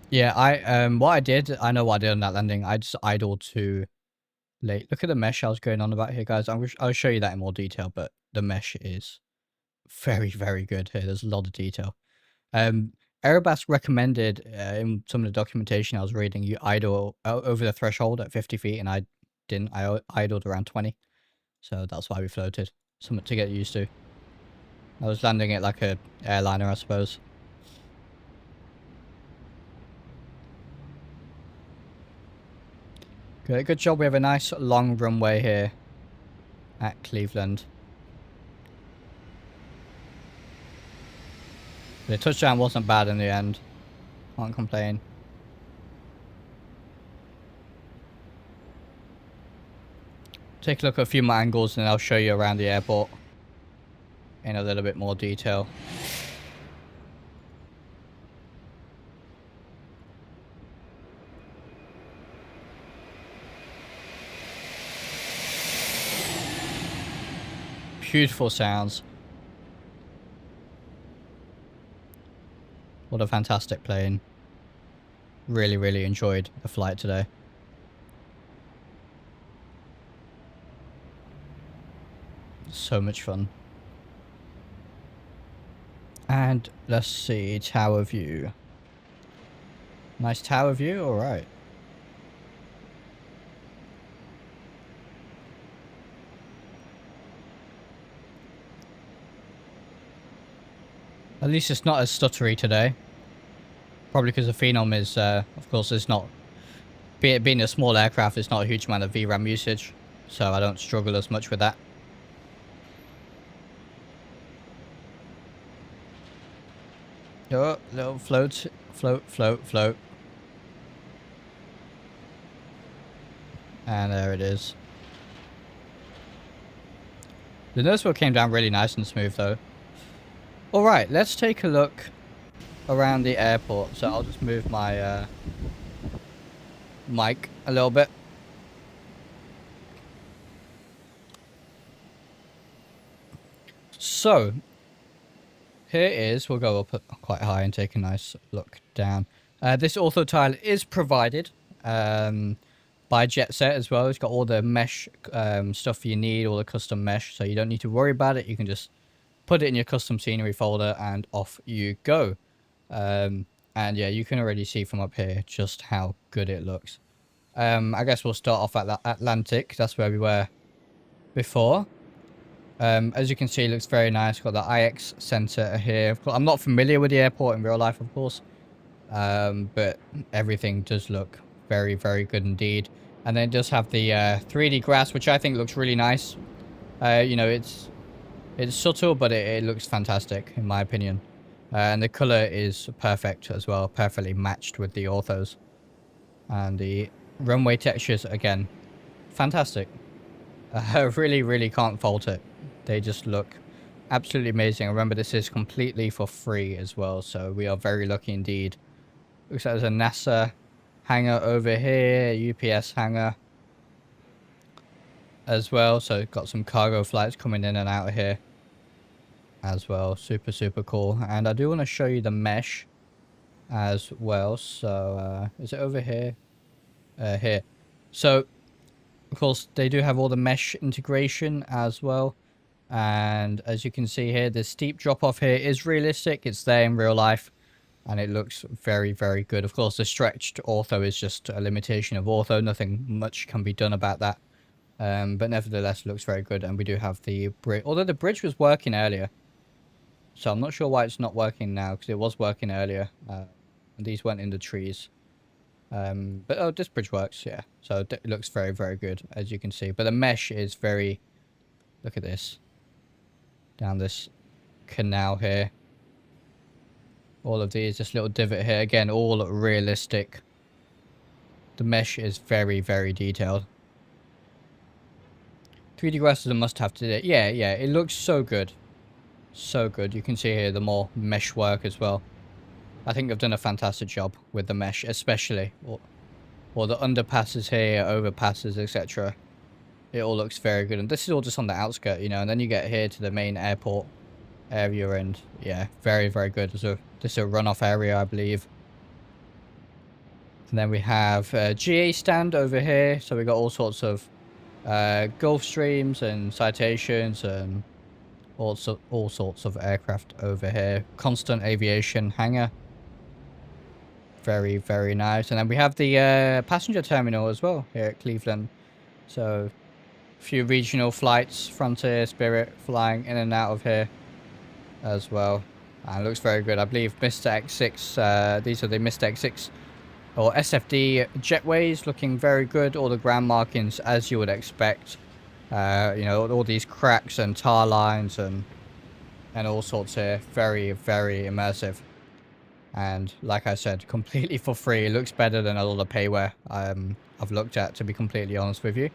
Yeah, what I did, I know what I did on that landing. I just idled too late. Look at the mesh I was going on about here, guys. I'll show you that in more detail, but the mesh is very, very good here. There's a lot of detail. Aerobas recommended in some of the documentation I was reading, you idle over the threshold at 50 feet, and I didn't. I idled around 20. So that's why we floated. Something to get used to. I was landing it like a airliner, I suppose. Good job. We have a nice long runway here at Cleveland. The touchdown wasn't bad in the end. Can't complain. Take a look at a few more angles and I'll show you around the airport in a little bit more detail. Beautiful sounds. What a fantastic plane. Really, really enjoyed the flight today. So much fun. And let's see, tower view. Nice tower view, alright. At least it's not as stuttery today. Probably because the Phenom is, of course, it's not... Being a small aircraft, it's not a huge amount of VRAM usage. So I don't struggle as much with that. Oh, little float, float, float, float. And there it is. The nose wheel came down really nice and smooth though. Alright, let's take a look around the airport. So I'll just move my mic a little bit. So, here is, we'll go up quite high and take a nice look down. This ortho tile is provided by JetSet as well. It's got all the mesh stuff you need, all the custom mesh, so you don't need to worry about it. You can just put it in your custom scenery folder and off you go. And yeah, you can already see from up here just how good it looks. I guess we'll start off at the Atlantic. That's where we were before. As you can see, it looks very nice. Got the IX center here. I'm not familiar with the airport in real life, of course. But everything does look very, very good indeed. And then it does have the 3D grass, which I think looks really nice. You know, it's subtle, but it looks fantastic, in my opinion. And the color is perfect as well. Perfectly matched with the orthos. And the runway textures, again, fantastic. Really, really can't fault it. They just look absolutely amazing. Remember, this is completely for free as well, so we are very lucky indeed. Looks like there's a NASA hangar over here, UPS hangar as well, so got some cargo flights coming in and out of here as well. Super, super cool. And I do want to show you the mesh as well. So is it over here? Here. So of course they do have all the mesh integration as well. And as you can see here, the steep drop off here is realistic. It's there in real life and it looks very, very good. Of course, the stretched ortho is just a limitation of ortho. Nothing much can be done about that. But nevertheless, it looks very good. And we do have the bridge, although the bridge was working earlier. So I'm not sure why it's not working now, because it was working earlier. And these went in the trees. But oh, this bridge works, yeah. So it looks very, very good, as you can see. But the mesh is very... Look at this. Down this canal here. All of these, this little divot here. Again, all realistic. The mesh is very, very detailed. 3D grass is a must-have today. Yeah, yeah, it looks so good. So good. You can see here the more mesh work as well. I think they've done a fantastic job with the mesh, especially. Or the underpasses here, overpasses, etc. It all looks very good. And this is all just on the outskirts, you know. And then you get here to the main airport area. And yeah, very, very good. This is a runoff area, I believe. And then we have a GA stand over here. So we got all sorts of Gulf Streams and citations and all sorts of aircraft over here. Constant aviation hangar. Very, very nice. And then we have the passenger terminal as well here at Cleveland. So a few regional flights, Frontier, Spirit, flying in and out of here as well. And it looks very good. I believe Mr. X6, these are the Mr. X6 or SFD jetways, looking very good. All the ground markings as you would expect. You know, all these cracks and tar lines and all sorts here. Very, very immersive. And like I said, completely for free. It looks better than a lot of payware I've looked at, to be completely honest with you.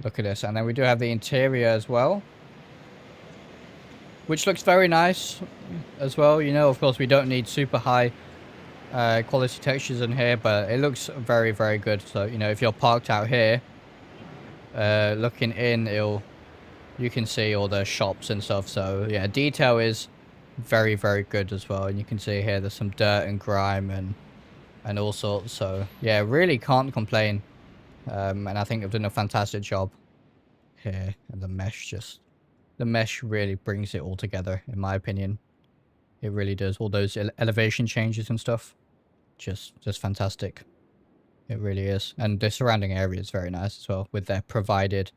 Look at this. And then we do have the interior as well, which looks very nice as well. You know, of course, we don't need super high quality textures in here, but it looks very, very good. So, you know, if you're parked out here, looking in, it'll you can see all the shops and stuff. So yeah, detail is very, very good as well. And you can see here there's some dirt and grime and all sorts. So yeah, really can't complain. And I think I've done a fantastic job here. And the mesh really brings it all together, in my opinion. It really does. All those elevation changes and stuff, just fantastic. It really is. And the surrounding area is very nice as well, with their provided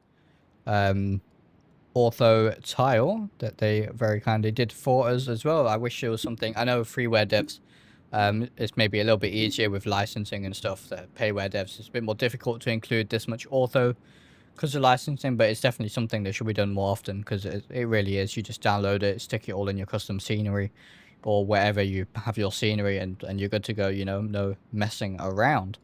ortho tile that they very kindly did for us as well. I wish there was something. I know freeware devs, it's maybe a little bit easier with licensing and stuff. The payware devs, it's a bit more difficult to include this much ortho because of licensing, but it's definitely something that should be done more often, because it really is. You just download it, stick it all in your custom scenery or wherever you have your scenery, and you're good to go, you know, no messing around.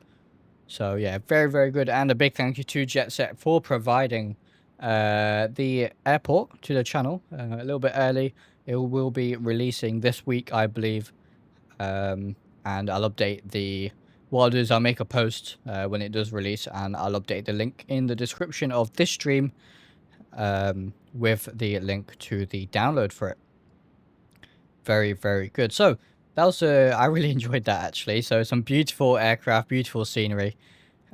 So yeah, very, very good. And a big thank you to JetSet for providing the airport to the channel a little bit early. It will be releasing this week, I believe. And I'll update the... What I'll do is I'll make a post when it does release, and I'll update the link in the description of this stream with the link to the download for it. Very, very good. So that was I really enjoyed that, actually. So some beautiful aircraft, beautiful scenery,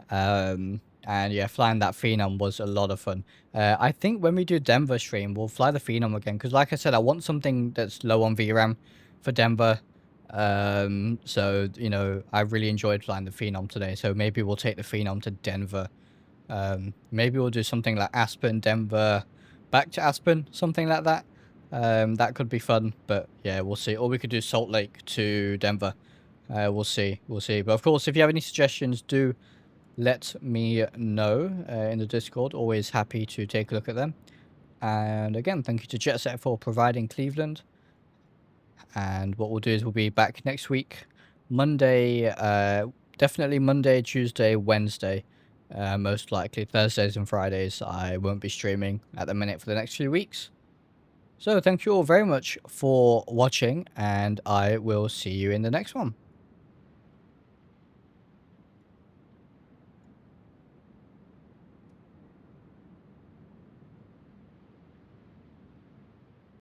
and yeah, flying that Phenom was a lot of fun. I think when we do Denver stream, we'll fly the Phenom again, because like I said, I want something that's low on VRAM for Denver. So you know, I really enjoyed flying the Phenom today, so maybe we'll take the Phenom to Denver. Maybe we'll do something like Aspen, Denver, back to Aspen, something like that. That could be fun, but yeah, we'll see. Or we could do Salt Lake to Denver. We'll see. But of course, if you have any suggestions, do let me know in the Discord. Always happy to take a look at them. And again, thank you to JetSet for providing Cleveland. And what we'll do is we'll be back next week, Monday, definitely Monday, Tuesday, Wednesday, most likely. Thursdays and Fridays I won't be streaming at the minute for the next few weeks. So thank you all very much for watching, and I will see you in the next one.